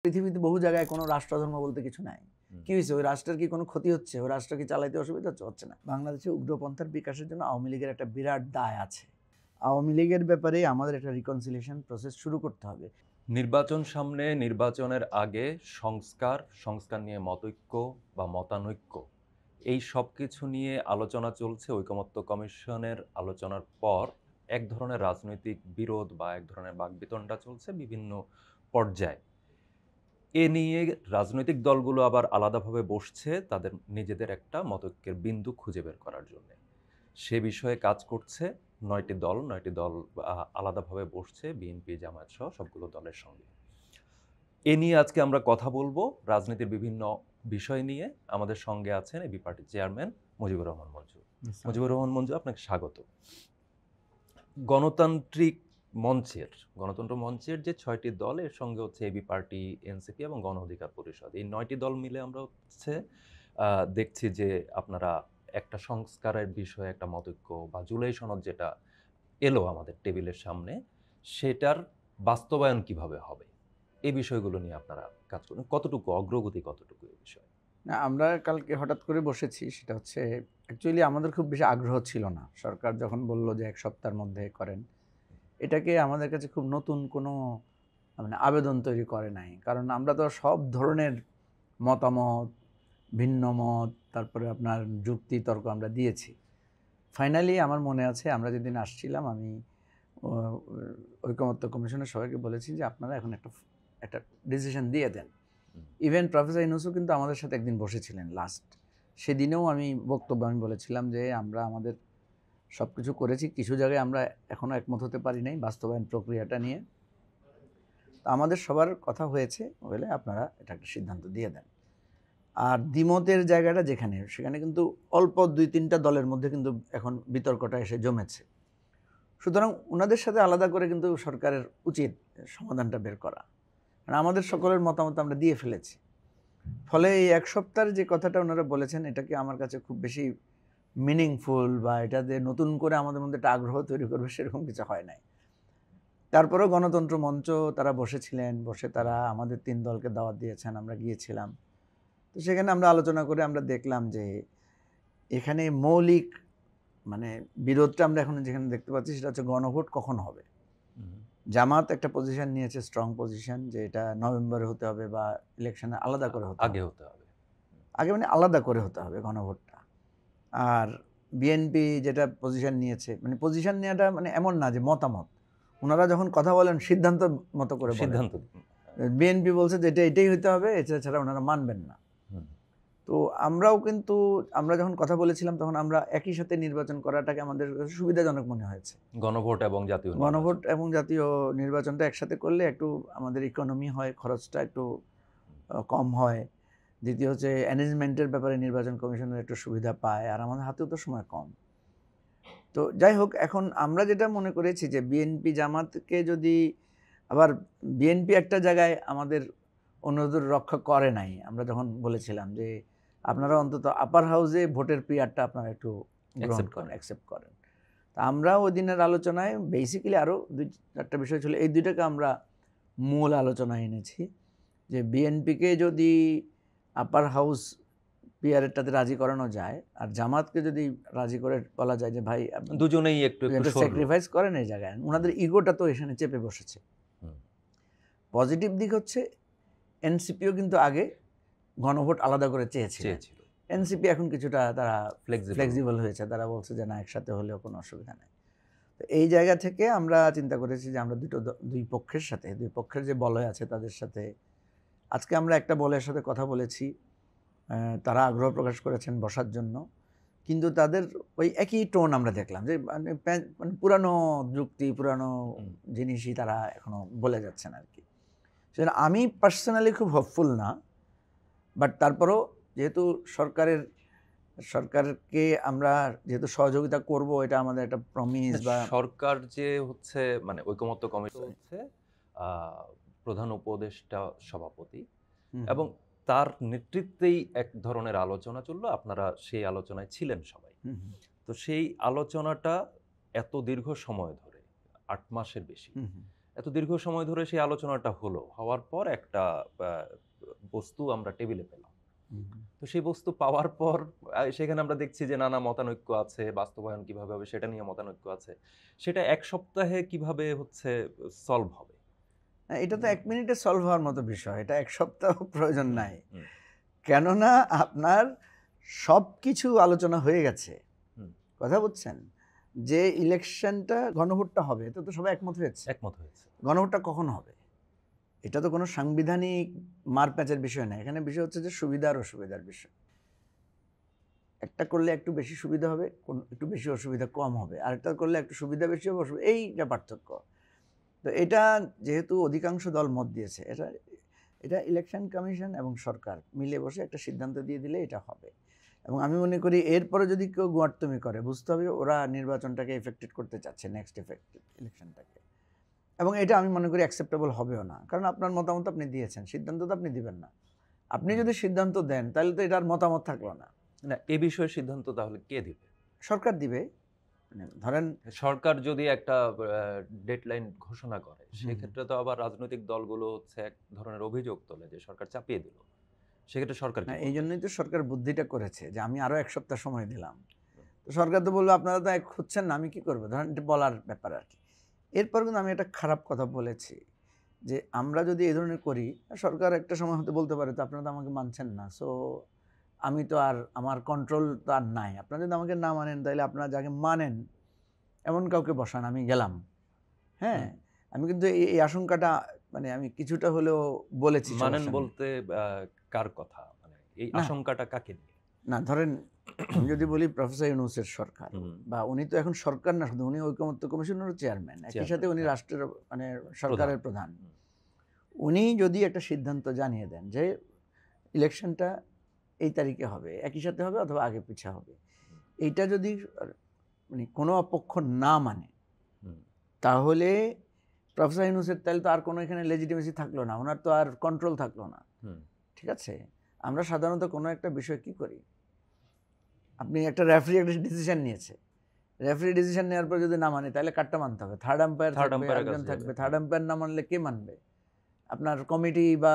পৃথিবীতে বহু জায়গায় কোনো রাষ্ট্রধর্ম বলতে কিছু নাই। কি হয়েছে? ওই রাষ্ট্রের কি কোনো ক্ষতি হচ্ছে? ওই রাষ্ট্র কি চালাইতে অসুবিধা হচ্ছে না। বাংলাদেশে উগ্রপন্থার বিকাশের জন্য আওয়ামী লীগের একটা বিরাট দায় আছে। আওয়ামী লীগের ব্যাপারে আমাদের একটা রিকনসিলিয়েশন প্রসেস শুরু করতে হবে। নির্বাচন সামনে, নির্বাচনের আগে সংস্কার নিয়ে মতৈক্য বা মতানৈক্য এই সব কিছু নিয়ে আলোচনা চলছে। ঐকমত্য কমিশনের আলোচনার পর এক ধরনের রাজনৈতিক বিরোধ বা এক ধরনের বাকবিতণ্ডা চলছে বিভিন্ন পর্যায়ে। এ নিয়ে রাজনৈতিক দলগুলো আবার আলাদাভাবে বসছে তাদের নিজেদের একটা মতৈক্যের বিন্দু খুঁজে বের করার জন্য। সে বিষয়ে কাজ করছে ৯টি দল আলাদাভাবে বসছে, বিএনপি, জামায়াত সহ সবগুলো দলের সঙ্গে। এ নিয়ে আজকে আমরা কথা বলবো রাজনীতির বিভিন্ন বিষয় নিয়ে। আমাদের সঙ্গে আছেন এবি পার্টির চেয়ারম্যান মুজিবুর রহমান মঞ্জু। মুজিবুর রহমান মঞ্জু, আপনাকে স্বাগত। গণতন্ত্র মঞ্চের যে ৬টি দল, এর সঙ্গে হচ্ছে এবি পার্টি, এনসিপি এবং গণ অধিকার পরিষদ, এই ৯টি দল মিলে আমরা হচ্ছে দেখছি যে আপনারা একটা সংস্কারের বিষয়ে একটা মতৈক্য বা জুলাই সনদ যেটা এলো আমাদের টেবিলের সামনে, সেটার বাস্তবায়ন কিভাবে হবে এই বিষয়গুলো নিয়ে আপনারা কাজ করুন। কতটুকু অগ্রগতি, কতটুকু এই বিষয়ে? না, আমরা কালকে হঠাৎ করে বসেছি। সেটা হচ্ছে অ্যাকচুয়ালি আমাদের খুব বেশি আগ্রহ ছিল না। সরকার যখন বলল যে ১ সপ্তাহের মধ্যে করেন, এটাকে আমাদের কাছে খুব নতুন কোনো মানে আবেদন তৈরি করে নাই। কারণ আমরা তো সব ধরনের মতামত, ভিন্ন মত, তারপরে আপনার যুক্তি তর্ক আমরা দিয়েছি। ফাইনালি আমার মনে আছে আমরা যেদিন আসছিলাম আমি ঐকমত্য কমিশনের সবাইকে বলেছি যে আপনারা এখন একটা ডিসিশন দিয়ে দেন। ইভেন প্রফেসর ইউনূসও কিন্তু আমাদের সাথে একদিন বসেছিলেন লাস্ট। সেদিনেও আমি বলেছিলাম যে আমরা আমাদের সব কিছু করেছি, কিছু জায়গায় আমরা এখনও একমত হতে পারি নাই বাস্তবায়ন প্রক্রিয়াটা নিয়ে। তো আমাদের সবার কথা হয়েছে, হলে আপনারা এটা একটা সিদ্ধান্ত দিয়ে দেন। আর দ্বিমতের জায়গাটা যেখানে, সেখানে কিন্তু অল্প ২-৩টা দলের মধ্যে কিন্তু এখন বিতর্কটা এসে জমেছে। সুতরাং ওনাদের সাথে আলাদা করে কিন্তু সরকারের উচিত সমাধানটা বের করা। কারণ আমাদের সকলের মতামত আমরা দিয়ে ফেলেছি। ফলে এই ১ সপ্তাহের যে কথাটা ওনারা বলেছেন, এটাকে আমার কাছে খুব বেশি মিনিংফুল বা এটাতে নতুন করে আমাদের মধ্যে একটা আগ্রহ তৈরি করবে সেরকম কিছু হয় নাই। তারপরেও গণতন্ত্র মঞ্চ তারা বসেছিলেন, বসে তারা আমাদের ৩ দলকে দাওয়াত দিয়েছেন, আমরা গিয়েছিলাম। তো সেখানে আমরা আলোচনা করে আমরা দেখলাম যে এখানে মৌলিক মানে বিরোধটা আমরা এখন যেখানে দেখতে পাচ্ছি সেটা হচ্ছে গণভোট কখন হবে। জামাত একটা পজিশন নিয়েছে, স্ট্রং পজিশন, যে এটা নভেম্বরে হতে হবে বা ইলেকশনে আলাদা করে হতে হবে। আগে মানে আলাদা করে হতে হবে গণভোটটা। আর বিএনপি যেটা পজিশন নিয়েছে, মানে পজিশন নেওয়াটা মানে এমন না যে মতামত, ওনারা যখন কথা বলেন সিদ্ধান্ত মতো করে বলেন। বিএনপি বলছে যে এটাই হতে হবে, এছাড়া ওনারা মানবেন না। তো আমরাও কিন্তু আমরা যখন কথা বলেছিলাম তখন আমরা একই সাথে নির্বাচন করাটাকে আমাদের সুবিধাজনক মনে হয়েছে। গণভোট এবং জাতীয় নির্বাচনটা একসাথে করলে একটু আমাদের ইকোনমি হয়, খরচটা একটু কম হয়। দ্বিতীয় হচ্ছে অ্যারেঞ্জমেন্টের ব্যাপারে নির্বাচন কমিশনের একটু সুবিধা পায়, আর আমাদের হাতেও তো সময় কম। তো যাই হোক, এখন আমরা যেটা মনে করেছি যে বিএনপি জামাতকে যদি আবার বিএনপি একটা জায়গায় আমাদের অনুরোধ রক্ষা করে নাই। আমরা যখন বলেছিলাম যে আপনারা অন্তত আপার হাউসে ভোটের পিরিয়ডটা আপনারা একটু অ্যাকসেপ্ট করেন। তা আমরা ওই দিনের আলোচনায় বেসিক্যালি আরও ২-৪টা বিষয় ছিল, এই দুইটাকে আমরা মূল আলোচনায় এনেছি। যে বিএনপিকে যদি আপার হাউস পিয়ারেরটাতে রাজি করানো যায়, আর জামাতকে যদি রাজি করে বলা যায় যে ভাই দুজনেই একটু স্যাক্রিফাইস করেন এই জায়গায়, ওনাদের ইগোটা তো এখানে চেপে বসেছে। পজিটিভ দিক হচ্ছে এনসিপিও কিন্তু আগে গণভোট আলাদা করে চেয়েছিল। এনসিপি এখন কিছুটা তারা ফ্লেক্সিবল হয়েছে, তারা বলছে যে না, একসাথে হলেও কোনো অসুবিধা নেই। তো এই জায়গা থেকে আমরা চিন্তা করেছি যে আমরা দুই পক্ষের যে বলয় আছে তাদের সাথে আজকে আমরা একটা বলয়ের সাথে কথা বলেছি। তারা আগ্রহ প্রকাশ করেছেন বসার জন্য, কিন্তু তাদের ওই একই টোন আমরা দেখলাম যে মানে পুরানো যুক্তি, পুরানো জিনিসই তারা এখনো বলে যাচ্ছেন আর কি। সেটা আমি পার্সোনালি খুব হোপফুল না, বাট তারপরও যেহেতু সরকারকে আমরা যেহেতু সহযোগিতা করব, এটা আমাদের একটা প্রমিস। বা সরকার যে হচ্ছে মানে ঐকমত্য কমিশন হচ্ছে প্রধান উপদেষ্টা সভাপতি এবং তার নেতৃত্বেই এক ধরনের আলোচনা চললো, আপনারা সেই আলোচনায় ছিলেন সবাই। তো সেই আলোচনাটা এত দীর্ঘ সময় ধরে ৮ মাসের বেশি, এত দীর্ঘ সময় ধরে সেই আলোচনাটা হলো, হওয়ার পর একটা বস্তু আমরা টেবিলে পেলাম। তো সেই বস্তু পাওয়ার পর সেখানে আমরা দেখছি যে নানা মতানৈক্য আছে, বাস্তবায়ন কিভাবে হবে সেটা নিয়ে মতানৈক্য আছে। সেটা ১ সপ্তাহে কিভাবে হচ্ছে সলভ হবে? এটা তো ১ মিনিটে সলভ হওয়ার মতো বিষয়। এটা ১ সপ্তাহ প্রয়োজন হুম, নাই। হুম, কেননা আপনার সবকিছু আলোচনা হয়ে গেছে। হুম। কথা বুঝছেন? যে ইলেকশনটা গণভোটটা হবে এতে তো সবাই একমত হয়েছে। একমত হয়েছে। গণভোটটা কখন হবে? এটা তো কোনো সাংবিধানিক মারপ্যাঁচের বিষয় না। এখানে বিষয় হচ্ছে যে সুবিধা আর অসুবিধার বিষয়। একটা করলে একটু বেশি সুবিধা হবে, একটু বেশি অসুবিধা কম হবে। আরেকটা করলে একটু সুবিধা বেশি হবে, এইটা পার্থক্য। তো এটা যেহেতু অধিকাংশ দল মত দিয়েছে, এটা ইলেকশন কমিশন এবং সরকার মিলে বসে একটা সিদ্ধান্ত দিয়ে দিলে এটা হবে। এবং আমি মনে করি এরপরে যদি কেউ গোয়ার্তুমি করে বুঝতে হবে ওরা নির্বাচনটাকে এফেক্টেড করতে চাচ্ছে, নেক্সট ইলেকশনটাকে। এবং এটা আমি মনে করি অ্যাকসেপ্টেবল হবেও না, কারণ আপনার মতামত আপনি দিয়েছেন, সিদ্ধান্ত তো আপনি দিবেন না। আপনি যদি সিদ্ধান্ত দেন তাহলে তো এটার মতামত থাকলো না। না, এ বিষয়ে সিদ্ধান্ত তাহলে কে দিবে? সরকার দিবে। মানে ধরেন সরকার যদি একটা ডেডলাইন ঘোষণা করে, সেক্ষেত্রে তো আবার রাজনৈতিক দলগুলো হচ্ছে এক ধরনের অভিযোগ তোলে যে সরকার চাপিয়ে দিল। সেক্ষেত্রে সরকার কি এই করবে? জন্যই তো সরকার বুদ্ধিটা করেছে যে আমি আরো ১ সপ্তাহ সময় দিলাম। তো সরকার তো বললো আপনারা তো এক হচ্ছেন না, আমি কি করবো, ধরেন এটা বলার ব্যাপার আর কি। এরপর কিন্তু আমি একটা খারাপ কথা বলেছি যে আমরা যদি এই ধরনের করি, সরকার একটা সময় হতে বলতে পারে তো আপনারা তো আমাকে মানছেন না, সো আমি তো আর, আমার কন্ট্রোল তো আর নাই, আপনারা যদি আমাকে না মানেন তাহলে আপনারা যাকে মানেন এমন কাউকে বসান, আমি গেলাম। হ্যাঁ, আমি কিন্তু এই আশঙ্কাটা মানে আমি কিছুটা হলেও বলেছি সবার মানেন সামনে। বলতে কার কথা? মানে এই না আশঙ্কাটা কাকে নিয়ে? না ধরেন আমি যদি বলি প্রফেসর ইউনূসের সরকার, হুম, বা উনি তো এখন সরকার না, শুধু উনি ঐকমত্য কমিশনেরও চেয়ারম্যান, একই সাথে চেয়ারম্যান, উনি হ্যাঁ। রাষ্ট্রের মানে সরকারের প্রধান। হুম, উনি যদি একটা সিদ্ধান্ত জানিয়ে দেন যে ইলেকশনটা এই তারিখে হবে, একই সাথে হবে অথবা আগে পিছে হবে, হুম, এইটা যদি মানে কোনো পক্ষ না মানে, হুম, তাহলে প্রফেসর ইউনূসের তাহলে তো আর কোনো এখানে লেজিটিমেসি থাকলো না, ওনার তো আর কন্ট্রোল থাকলো না। হুম, ঠিক আছে, আমরা সাধারণত কোনো একটা বিষয় কি করি, আপনি একটা রেফারি একটা ডিসিশন নিয়েছে, রেফারি ডিসিশন নেওয়ার পর যদি না মানে তাহলে কাটটা মানতে হবে, থার্ড আম্পায়ার থার্ড থাকবে, আম্পায়ারের একজন কাছে যাবে। থাকবে, থার্ড আম্পায়ার না মানলে কে মানবে? আপনার কমিটি বা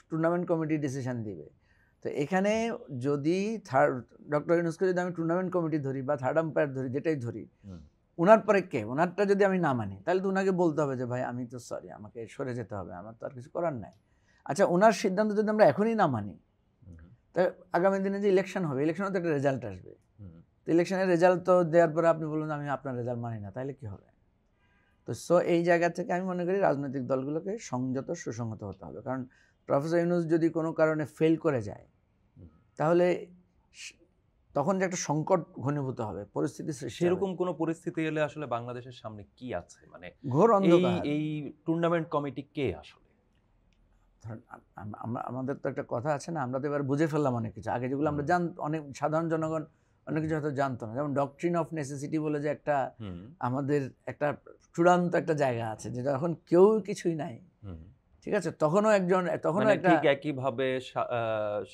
টুর্নামেন্ট কমিটি ডিসিশন দিবে। তো এখানে যদি ডক্টর ইউনূসকে যদি আমি টুর্নামেন্ট কমিটি ধরি বা থার্ড আম্পায়ার ধরি, যেটাই ধরি, হুম, উনার পরে কে, উনারটা যদি আমি না মানি তাহলে তো উনাকে বলতে হবে যে ভাই আমি তো সরি, আমাকে সরে যেতে হবে, আমার তো আর কিছু করার নাই। আচ্ছা, উনার সিদ্ধান্ত যদি আমরা এখনই না মানি, হুম, তাহলে আগামী দিনে যে ইলেকশন হবে, ইলেকশনে তো একটা রেজাল্ট আসবে। হুম, তো ইলেকশনের রেজাল্ট তো দেওয়ার পরে আপনি বলুন আমি আপনার রেজাল্ট মানি না, তাহলে কি হবে? তো এই জায়গা থেকে আমি মনে করি রাজনৈতিক দলগুলোকে সংযত সুসংহত হতে হবে, কারণ প্রফেসর ইউনূস যদি কোনো কারণে ফেল করে যায় হুম। তাহলে স- তখন যে একটা সংকট ঘনীভূত হবে, পরিস্থিতি সৃষ্টি হবে, সেরকম কোনো পরিস্থিতি এলে আসলে বাংলাদেশের সামনে কি আছে? মানে ঘোর এই অন্ধকার। এই টুর্নামেন্ট কমিটি কে আসলে? ধরেন আমাদের তো একটা কথা আছে না, আমরা তো এবার বুঝে ফেললাম অনেক কিছু, আগে যেগুলো আমরা অনেক সাধারণ জনগণ অনেক কিছু হয়তো জানতো না, যেমন ডকট্রিন অফ নেসেসিটি বলে যে একটা হুম, আমাদের একটা চূড়ান্ত একটা জায়গা আছে, যেটা এখন কেউ কিছুই নাই। হুম। ঠিক আছে, তখনও মানে একটা ঠিক একইভাবে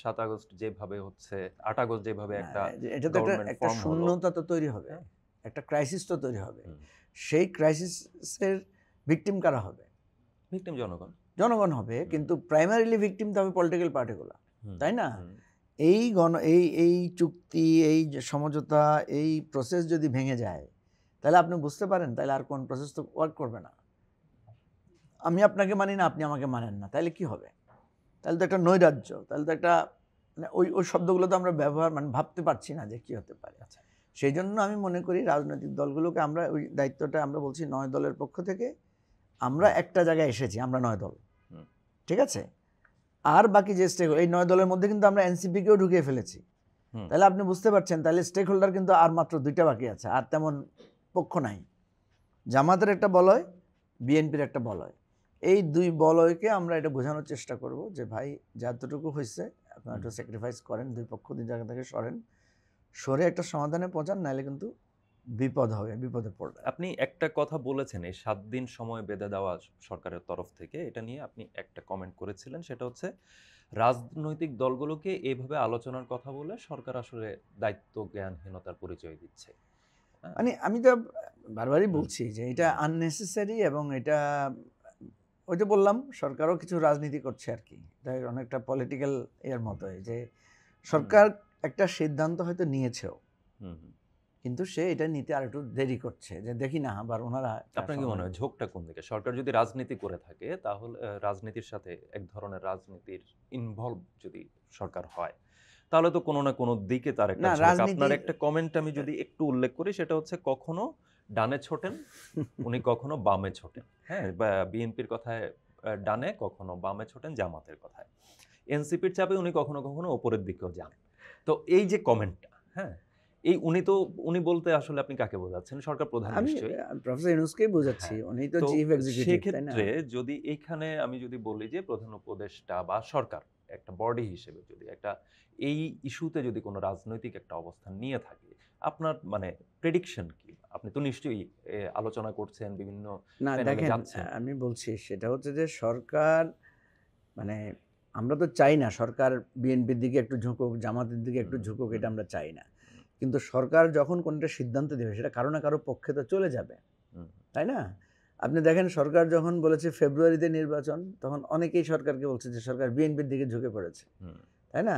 ৭ আগস্ট যেভাবে হচ্ছে, ৮ আগস্ট যেভাবে না, একটা এটা তো একটা গভর্নমেন্ট একটা ফর্ম হলো। শূন্যতা তো তৈরি হবে, হ্যাঁ? একটা ক্রাইসিস তো তৈরি হবে। হুম। সেই ক্রাইসিসের ভিকটিম কারা হবে? ভিকটিম জনগণ। জনগণ হবে, কিন্তু প্রাইমারিলি ভিকটিম তো হবে পলিটিক্যাল পার্টিগুলো, হুম, তাই না? হুম, এই চুক্তি, এই যে সমঝোতা, এই প্রসেস যদি ভেঙে যায় তাহলে আপনি বুঝতে পারেন তাহলে আর কোন প্রসেস তো ওয়ার্ক করবে না। আমি আপনাকে মানি না, আপনি আমাকে মানেন না, তাহলে কি হবে? তাহলে তো একটা নৈরাজ্য, তাহলে তো একটা মানে ওই শব্দগুলো তো আমরা ব্যবহার মানে ভাবতে পারছি না যে কি হতে পারে। আচ্ছা। সেই জন্য আমি মনে করি রাজনৈতিক দলগুলোকে আমরা ওই দায়িত্বটা, আমরা বলছি ৯ দলের পক্ষ থেকে আমরা একটা জায়গায় এসেছি, আমরা ৯ দল, হুম, ঠিক আছে? আর বাকি যে স্টেক, এই 9 দলের মধ্যে কিন্তু আমরা এনসিপিকেও ঢুকিয়ে ফেলেছি। হুম, তাহলে আপনি বুঝতে পারছেন তাহলে স্টেক হোল্ডার কিন্তু আর মাত্র 2টা বাকি আছে, আর তেমন পক্ষ নাই। জামাতের একটা বলয়, বিএনপির একটা বলয়, এই 2 বলয়কে আমরা এটা বোঝানোর চেষ্টা করব যে ভাই যতটুকু হয়েছে আপনারা একটু স্যাক্রিফাইস করেন, 2 পক্ষ 2 জায়গা থেকে সরে একটা সমাধানে পৌঁছান, নাহলে কিন্তু বিপদ হবে, বিপদে পড়বে। আপনি একটা কথা বলেছেন, এই ৭ দিন সময় বেঁধে দেওয়া সরকারের তরফ থেকে, এটা নিয়ে আপনি একটা কমেন্ট করেছিলেন। সেটা হচ্ছে রাজনৈতিক দলগুলোকে এভাবে আলোচনার কথা বলে সরকার আসলে দায়িত্ব জ্ঞানহীনতার পরিচয় দিচ্ছে। মানে আমি তো বারবারই বলছি যে এটা আননেসেসারি, এবং এটা ওই যে বললাম সরকারও কিছু রাজনীতি করছে আর কি, এটা অনেকটা পলিটিক্যাল এর মতোই, যে সরকার একটা সিদ্ধান্ত হয়তো নিয়েছেও, কিন্তু সে এটা নিতে আর একটু দেরি করছে, যে দেখি না আবার ওনারা। আপনার কি মনে হয় ঝোঁকটা কোন দিকে? সরকার যদি রাজনীতি করে থাকে তাহলে রাজনীতির সাথে এক ধরনের রাজনীতির ইনভলভ যদি সরকার হয়, তাহলে তো কোনো না কোনো দিকে তার একটা না ঝোঁক। রাজনীতি আপনার একটা কমেন্ট আমি যদি একটু উল্লেখ করি, সেটা হচ্ছে কখনো ডানে ছোটেন উনি, কখনো বামে ছোটেন। হ্যাঁ, বিএনপির কথায় ডানে, কখনো বামে ছোটেন জামাতের কথায়। এনসিপির চাপে উনি কখনো কখনো ওপরের দিকেও যান। তো এই যে কমেন্টটা, হ্যাঁ, এই উনি বলতে আসলে আপনি কাকে বোঝাচ্ছেন? সরকার প্রধান আমি নিশ্চয়ই। প্রফেসর ইউনূসকেই বোঝাচ্ছি, হ্যাঁ, উনি তো তো চিফ এক্সিকিউটিভ, তাই না? সেক্ষেত্রে যদি এইখানে আমি যদি বলি যে প্রধান উপদেষ্টা বা সরকার একটা বডি হিসেবে যদি একটা এই ইস্যুতে যদি কোনো রাজনৈতিক একটা অবস্থান নিয়ে থাকে, আপনার মানে প্রেডিকশন কি? আপনি তো নিশ্চয়ই আলোচনা করছেন, বিভিন্ন না প্যানেলে দেখেন, যাচ্ছেন। আমি বলছি সেটা হচ্ছে যে সরকার, মানে আমরা তো চাই না সরকার বিএনপির দিকে একটু ঝুঁকুক, জামাতের দিকে একটু ঝুঁকুক, এটা আমরা চাই না। কিন্তু সরকার যখন কোনটা সিদ্ধান্ত দেবে সেটা কারো না কারো পক্ষে তো চলে যাবে, তাই না? আপনি দেখেন সরকার যখন বলেছে ফেব্রুয়ারিতে নির্বাচন, তখন অনেকেই সরকারকে বলছে যে সরকার বিএনপির দিকে ঝুঁকে পড়েছে, তাই না?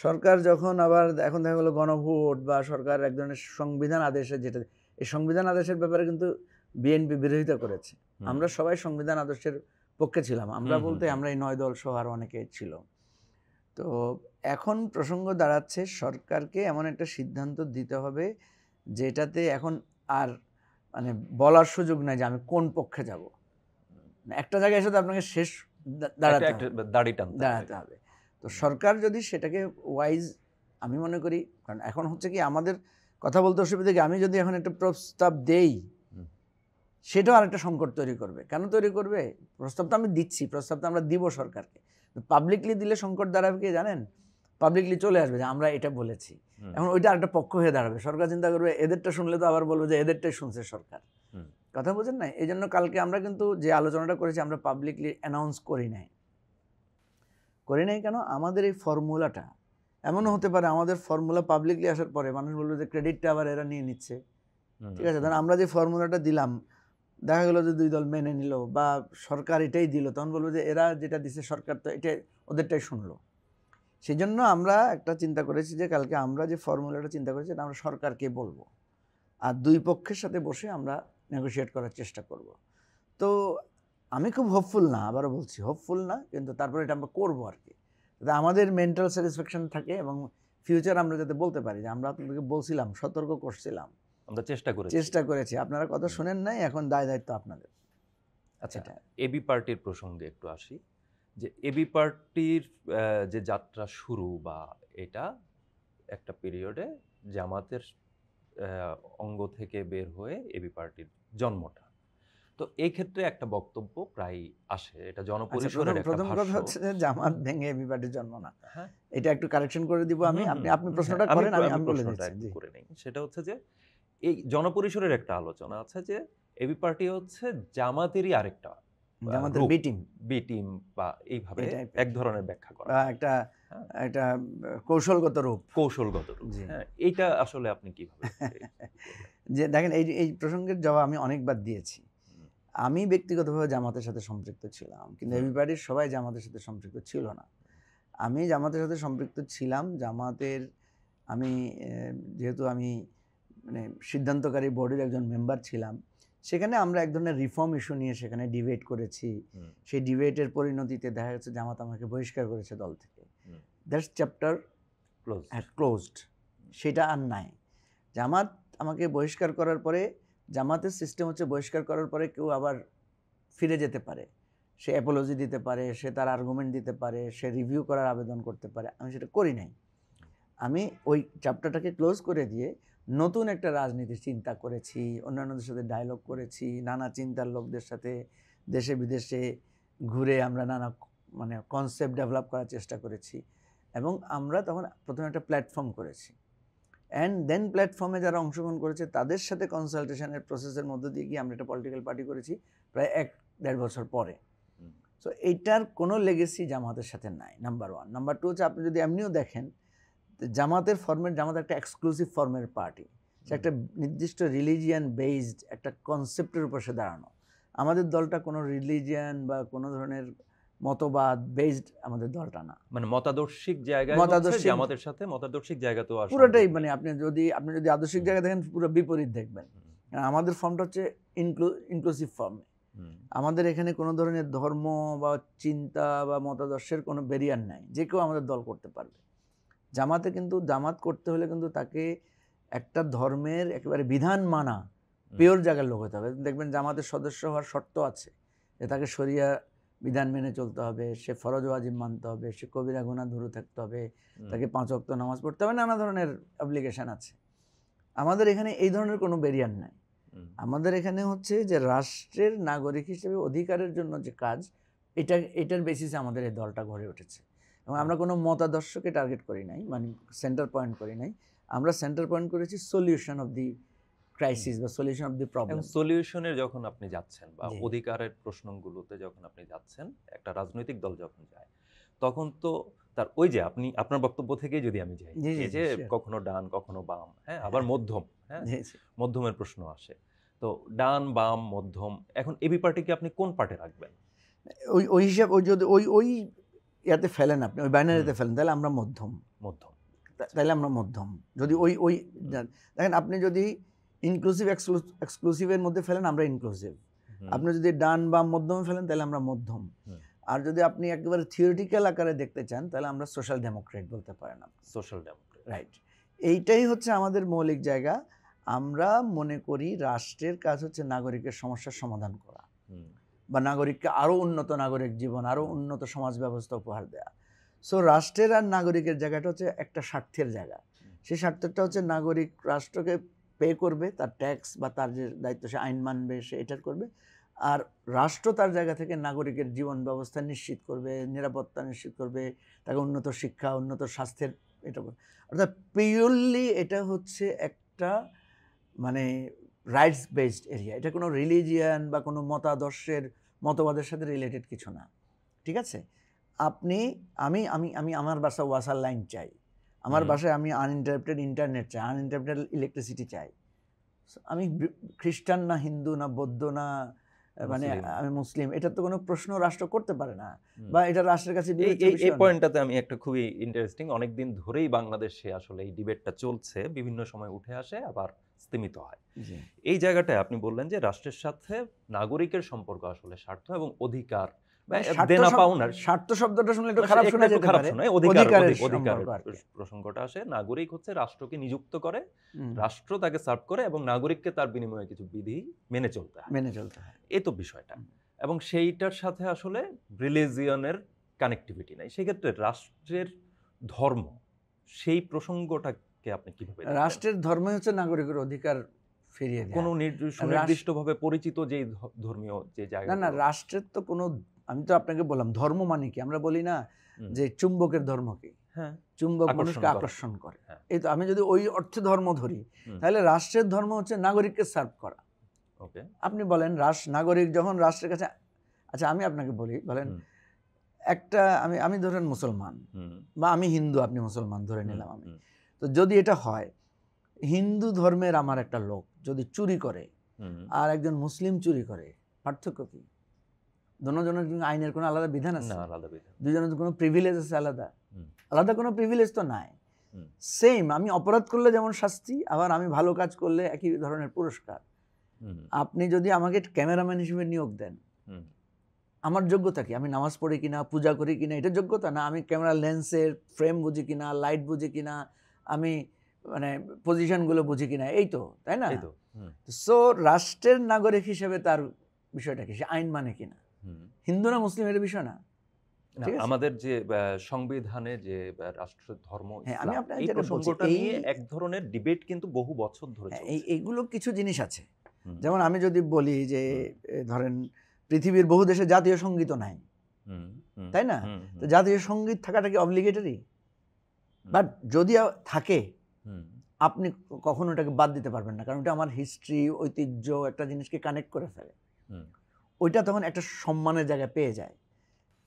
সরকার যখন আবার এখন দেখা গেলো গণভোট বা সরকার এক ধরনের সংবিধান আদেশে, যেটা এই সংবিধান আদেশের ব্যাপারে কিন্তু বিএনপি বিরোধিতা করেছে। আমরা সবাই সংবিধান আদেশের পক্ষে ছিলাম, আমরা বলতে আমরা এই 9 দল সহ আরও অনেকে ছিল। তো এখন প্রসঙ্গ দাঁড়াচ্ছে সরকারকে এমন একটা সিদ্ধান্ত দিতে হবে যেটাতে এখন আর মানে বলার সুযোগ নাই যে আমি কোন পক্ষে যাব। একটা জায়গায় এসে তো আপনাকে শেষ দাঁড়াতে হবে। তো সরকার যদি সেটাকে ওয়াইজ, আমি মনে করি, কারণ এখন হচ্ছে কি আমাদের কথা বলতে অসুবিধা কি, আমি যদি এখন একটা প্রস্তাব দেই সেটাও আরেকটা সংকট তৈরি করবে। কেন তৈরি করবে? প্রস্তাব তো আমি দিচ্ছি, প্রস্তাব তো আমরা দিব সরকারকে, পাবলিকলি দিলে সংকট দাঁড়াবে কি জানেন? পাবলিকলি চলে আসবে যে আমরা এটা বলেছি, এখন ওইটা আরেকটা পক্ষ হয়ে দাঁড়াবে। সরকার চিন্তা করবে এদেরটা শুনলে তো আবার বলবে যে এদেরটাই শুনছে সরকার। কথা বোঝেন না? এই জন্য কালকে আমরা কিন্তু যে আলোচনাটা করেছি আমরা পাবলিকলি অ্যানাউন্স করি নাই। কেন? আমাদের এই ফর্মুলাটা এমনও হতে পারে, আমাদের ফর্মুলা পাবলিকলি আসার পরে মানুষ বলবে যে ক্রেডিটটা আবার এরা নিয়ে নিচ্ছে। ঠিক আছে, ধরেন আমরা যে ফর্মুলাটা দিলাম, দেখা গেলো যে 2 দল মেনে নিল বা সরকার এটাই দিল, তখন বলবো যে এরা যেটা দিছে সরকার তো এটা ওদেরটাই শুনলো। সেই জন্য আমরা একটা চিন্তা করেছি যে কালকে আমরা যে ফর্মুলাটা চিন্তা করেছি এটা আমরা সরকারকে বলবো, আর 2 পক্ষের সাথে বসে আমরা নেগোশিয়েট করার চেষ্টা করব। তো আমি খুব হোপফুল না, আবারও বলছি হোপফুল না, কিন্তু তারপরে এটা আমরা করবো আর কি, যাতে আমাদের মেন্টাল স্যাটিসফ্যাকশন থাকে এবং ফিউচার আমরা যাতে বলতে পারি যে আমরা আপনাদেরকে বলছিলাম, সতর্ক করছিলাম, আমরা চেষ্টা করেছি, আপনারা কথা শুনেন নাই, এখন দায়িত্ব আপনাদের। আচ্ছা, এবি পার্টির প্রসঙ্গে একটু আসি, যে এবি পার্টির যে যাত্রা শুরু বা এটা একটা পিরিয়ডে জামাতের অঙ্গ থেকে বের হয়ে এবি পার্টির জন্মটা। তো এই ক্ষেত্রে একটা বক্তব্য প্রায় আসে, এটা জনপরিসরের একটা প্রথম কথা ভাষ্য। হচ্ছে যে জামাত ভেঙে এবি পার্টির জন্ম না, হ্যাঁ, এটা একটু কারেকশন করে দিব আমি, আপনি প্রশ্নটা করেন, আমি বলে দিচ্ছি করে নেই। সেটা হচ্ছে যে এই জনপরিসরের একটা আলোচনা আছে যে এবি পার্টি হচ্ছে জামাতেরই আরেকটা জামাতের বি টিম বা এইভাবে এক ধরনের ব্যাখ্যা করা, একটা কৌশলগত রূপ। হ্যাঁ, এইটা আসলে আপনি কিভাবে যে দেখেন এই প্রসঙ্গের জবাব আমি অনেকবার দিয়েছি। আমি ব্যক্তিগতভাবে জামাতের সাথে সম্পৃক্ত ছিলাম, কিন্তু এবি পার্টির সবাই জামাতের সাথে সম্পৃক্ত ছিল না। আমি জামাতের সাথে সম্পৃক্ত ছিলাম, জামাতের আমি যেহেতু আমি মানে সিদ্ধান্তকারী বোর্ডের একজন মেম্বার ছিলাম, সেখানে আমরা এক ধরনের রিফর্ম ইস্যু নিয়ে সেখানে ডিবেট করেছি। সেই ডিবেটের পরিণতিতে দেখা যাচ্ছে জামাত আমাকে বহিষ্কার করেছে দল থেকে। দ্যাটস চ্যাপ্টার ক্লোজড, সেটা আর নাই। জামাত আমাকে বহিষ্কার করার পরে, জামাতের সিস্টেম হচ্ছে বহিষ্কার করার পরে কেউ আবার ফিরে যেতে পারে, সে অ্যাপোলজি দিতে পারে, সে তার আর্গুমেন্ট দিতে পারে, সে রিভিউ করার আবেদন করতে পারে। আমি সেটা করি নাই। আমি ওই চ্যাপ্টারটাকে ক্লোজ করে দিয়ে নতুন একটা রাজনীতির চিন্তা করেছি, অন্যান্যদের সাথে ডায়লগ করেছি, নানা চিন্তার লোকদের সাথে দেশে বিদেশে ঘুরে আমরা নানা মানে কনসেপ্ট ডেভেলপ করার চেষ্টা করেছি, এবং আমরা তখন প্রথমে একটা প্ল্যাটফর্ম করেছি। অ্যান্ড দেন প্ল্যাটফর্মে যারা অংশগ্রহণ করেছে তাদের সাথে কনসালটেশনের প্রসেসের মধ্য দিয়ে গিয়ে আমরা একটা পলিটিক্যাল পার্টি করেছি প্রায় 1-1.5 বছর পরে। সো এইটার কোনো লেগেসি জামাতের সাথে নাই, নাম্বার 1। নাম্বার 2 হচ্ছে আপনি যদি এমনিও দেখেন জামাতের ফর্মেট, জামাত একটা এক্সক্লুসিভ ফর্মের পার্টি, সে একটা নির্দিষ্ট রিলিজিয়ান বেসড একটা কনসেপ্টের উপর সে দাঁড়ানো। আমাদের দলটা কোনো রিলিজিয়ান বা কোনো ধরনের মতবাদ বেসড আমাদের দলটা না। মানে মতাদর্শিক জায়গায় মতাদর্শিক আমাদের সাথে মতাদর্শিক জায়গা তো আর পুরোটাই সম্পর্ক মানে নেই। আপনি যদি আদর্শিক জায়গা দেখেন পুরো বিপরীত দেখবেন। আর আমাদের ফর্মটা হচ্ছে ইনক্লুসিভ ফর্ম। আমাদের এখানে কোনো ধরনের ধর্ম বা চিন্তা বা মতাদর্শের কোনো ব্যারিয়ার নাই, যে কেউ আমাদের দল করতে পারবে। জামাতে কিন্তু জামাত করতে হলে কিন্তু তাকে একটা ধর্মের একেবারে বিধান মানা পিওর জায়গার লোক হতে হবে। দেখবেন জামাতের সদস্য হওয়ার শর্ত আছে যে তাকে শরিয়া বিধান মেনে চলতে হবে, সে ফরজ ওয়াজিব মানতে হবে, সে কবিরা গুনাহ দূরে থাকতে হবে, তাকে 5 ওয়াক্ত নামাজ পড়তে হবে, নানা ধরনের অব্লিগেশন আছে। আমাদের এখানে এই ধরনের কোনো ব্যারিয়ার নাই। আমাদের এখানে হচ্ছে যে রাষ্ট্রের নাগরিক হিসেবে অধিকারের জন্য যে কাজ, এটার বেসিসে আমাদের এই দলটা গড়ে উঠেছে। এবং আমরা কোনো মতাদর্শকে টার্গেট করি নাই, মানে সেন্টার পয়েন্ট করি নাই। আমরা সেন্টার পয়েন্ট করেছি সলিউশন অফ দি ক্রাইসিস বা সলিউশন অফ দি প্রবলেম। সলিউশনের যখন আপনি যাচ্ছেন বা জি। অধিকারের প্রশ্নগুলোতে যখন আপনি যাচ্ছেন, একটা রাজনৈতিক দল যখন যায়, তখন তো তার ওই যে আপনার বক্তব্য থেকেই যদি আমি যাই, জি, জি, এই যে জি, sure. কখনো ডান কখনো বাম, হ্যাঁ, আবার মধ্যম, হ্যাঁ, জি, জি। মধ্যমের প্রশ্ন আসে। তো ডান বাম মধ্যম, এখন এবি পার্টিকে আপনি কোন পার্টে রাখবেন? ওই হিসাব ওই যদি ওই ইয়াতে ফেলেন, আপনি ওই বাইনারিতে ফেলেন, তাহলে আমরা মধ্যম। মধ্যম। তাহলে আমরা মধ্যম। যদি ওই দেখেন, আপনি যদি ইনক্লুসিভ এক্সক্লুসিভের মধ্যে ফেলেন, আমরা ইনক্লুসিভ। আপনি যদি ডান বাম মধ্যমে ফেলেন, তাহলে আমরা মধ্যম। আর যদি আপনি একেবারে থিওরিটিক্যাল আকারে দেখতে চান, তাহলে আমরা সোশ্যাল ডেমোক্রেট বলতে পারেন। Social Democrat, right. এইটাই হচ্ছে আমাদের মৌলিক জায়গা। আমরা মনে করি রাষ্ট্রের কাজ হচ্ছে নাগরিকের সমস্যার সমাধান করা বা নাগরিককে আরও উন্নত নাগরিক জীবন, আরও উন্নত সমাজ ব্যবস্থা উপহার দেওয়া। সো রাষ্ট্রের আর নাগরিকের জায়গাটা হচ্ছে একটা স্বার্থের জায়গা। সেই স্বার্থটা হচ্ছে নাগরিক রাষ্ট্রকে পে করবে, তার ট্যাক্স বা তার যে দায়িত্ব সে আইন মানবে, সে এটার করবে। আর রাষ্ট্র তার জায়গা থেকে নাগরিকের জীবন ব্যবস্থা নিশ্চিত করবে, নিরাপত্তা নিশ্চিত করবে, তাকে উন্নত শিক্ষা, উন্নত স্বাস্থ্যের এটা করবে। অর্থাৎ পিওরলি এটা হচ্ছে একটা মানে রাইটস বেসড এরিয়া। এটা কোনো রিলিজিয়ান বা কোনো মতাদর্শের মতবাদের সাথে রিলেটেড কিছু না। ঠিক আছে? আমি আমার বাসায় ওয়াসার লাইন চাই, আমার বাসায় আমি আনইন্টারাপ্টেড ইন্টারনেট চাই, আনইন্টারাপ্টেড ইলেকট্রিসিটি চাই। আমি খ্রিস্টান না হিন্দু না বৌদ্ধ না মানে আমি মুসলিম, এটা তো কোনো প্রশ্ন রাষ্ট্র করতে পারে না, বা এটা রাষ্ট্রের কাছে এই পয়েন্টটাতে আমি একটা খুবই ইন্টারেস্টিং, অনেকদিন ধরেই বাংলাদেশে আসলে এই ডিবেটটা চলছে, বিভিন্ন সময় উঠে আসে আবার স্তীমিত হয়। এই জায়গাটায় আপনি বললেন যে রাষ্ট্রের সাথে নাগরিকের সম্পর্ক আসলে স্বার্থ এবং অধিকার দেনা পাওনার। স্বার্থ শব্দটা শুনলে একটু খারাপ শোনা যেতে পারে, অধিকারের প্রসঙ্গটা আসে। নাগরিক হচ্ছে রাষ্ট্রকে নিযুক্ত করে, রাষ্ট্র তাকে সার্ভ করে এবং নাগরিককে তার বিনিময়ে কিছু বিধি মেনে চলতে হয়। এই তো বিষয়টা। এবং সেইটার সাথে আসলে রিলিজিয়নের কানেক্টিভিটি নাই। সেক্ষেত্রে রাষ্ট্রের ধর্ম, সেই প্রসঙ্গটাকে আপনি কিভাবে দেখেন? রাষ্ট্রের ধর্ম হচ্ছে নাগরিকের অধিকার ফিরিয়ে দেওয়া। কোনো সুনির্দিষ্টভাবে পরিচিত যে ধর্মীয় যে জায়গা, না রাষ্ট্রের তো কোনো, আমি তো আপনাকে বললাম ধর্ম মানে কি। আমরা বলি না যে চুম্বকের ধর্ম কি? হ্যাঁ, চুম্বক মানুষকে আকর্ষণ করে। এই তো, আমি যদি ওই অর্থে ধর্ম ধরি, তাহলে রাষ্ট্রের ধর্ম হচ্ছে নাগরিককে সার্ভ করা। ওকে, আপনি বলেন নাগরিক যখন রাষ্ট্রের কাছে, আচ্ছা আমি আপনাকে বলি, বলেন একটা আমি ধরেন মুসলমান বা আমি হিন্দু, আপনি মুসলমান ধরে নিলাম আমি। তো যদি এটা হয়, হিন্দু ধর্মের আমার একটা লোক যদি চুরি করে আর একজন মুসলিম চুরি করে, পার্থক্য কি? দুজনের আইনের কোনো আলাদা বিধান আছে? দুজনের কোনো প্রিভিলেজ আছে আলাদা কোনো প্রিভিলেজ তো নাই। সেম, আমি অপরাধ করলে যেমন শাস্তি, আবার আমি ভালো কাজ করলে একই ধরনের পুরস্কার। আপনি যদি আমাকে ক্যামেরাম্যান হিসেবে নিয়োগ দেন, আমার যোগ্যতা কি? আমি নামাজ পড়ি কিনা, পূজা করি কিনা, এটা যোগ্যতা না। আমি ক্যামেরা লেন্সের ফ্রেম বুঝি কিনা, লাইট বুঝি কিনা, আমি মানে পজিশনগুলো বুঝি কিনা, এই তো, তাই না? সো রাষ্ট্রের নাগরিক হিসেবে তার বিষয়টা কি? সে আইন মানে কিনা। হিন্দু না মুসলিম এর বিষয় না। আমাদের যে সংবিধানে যে রাষ্ট্র ধর্ম, আমি আপনাকে এই প্রসঙ্গটা নিয়ে এক ধরনের ডিবেট কিন্তু বহু বছর ধরে চলছে। এইগুলো কিছু জিনিস আছে। যেমন আমি যদি বলি যে ধরেন পৃথিবীর বহু দেশে জাতীয় সঙ্গীত নাই, তাই না? তো জাতীয় সঙ্গীত থাকাটা কি অবলিগেটরি? বাট যদি থাকে, আপনি কখনো এটাকে বাদ দিতে পারবেন না, কারণ এটা আমার হিস্ট্রি, ঐতিহ্য, একটা জিনিসকে কানেক্ট করে ফেলে। ওইটা তখন একটা সম্মানের জায়গায় পেয়ে যায়।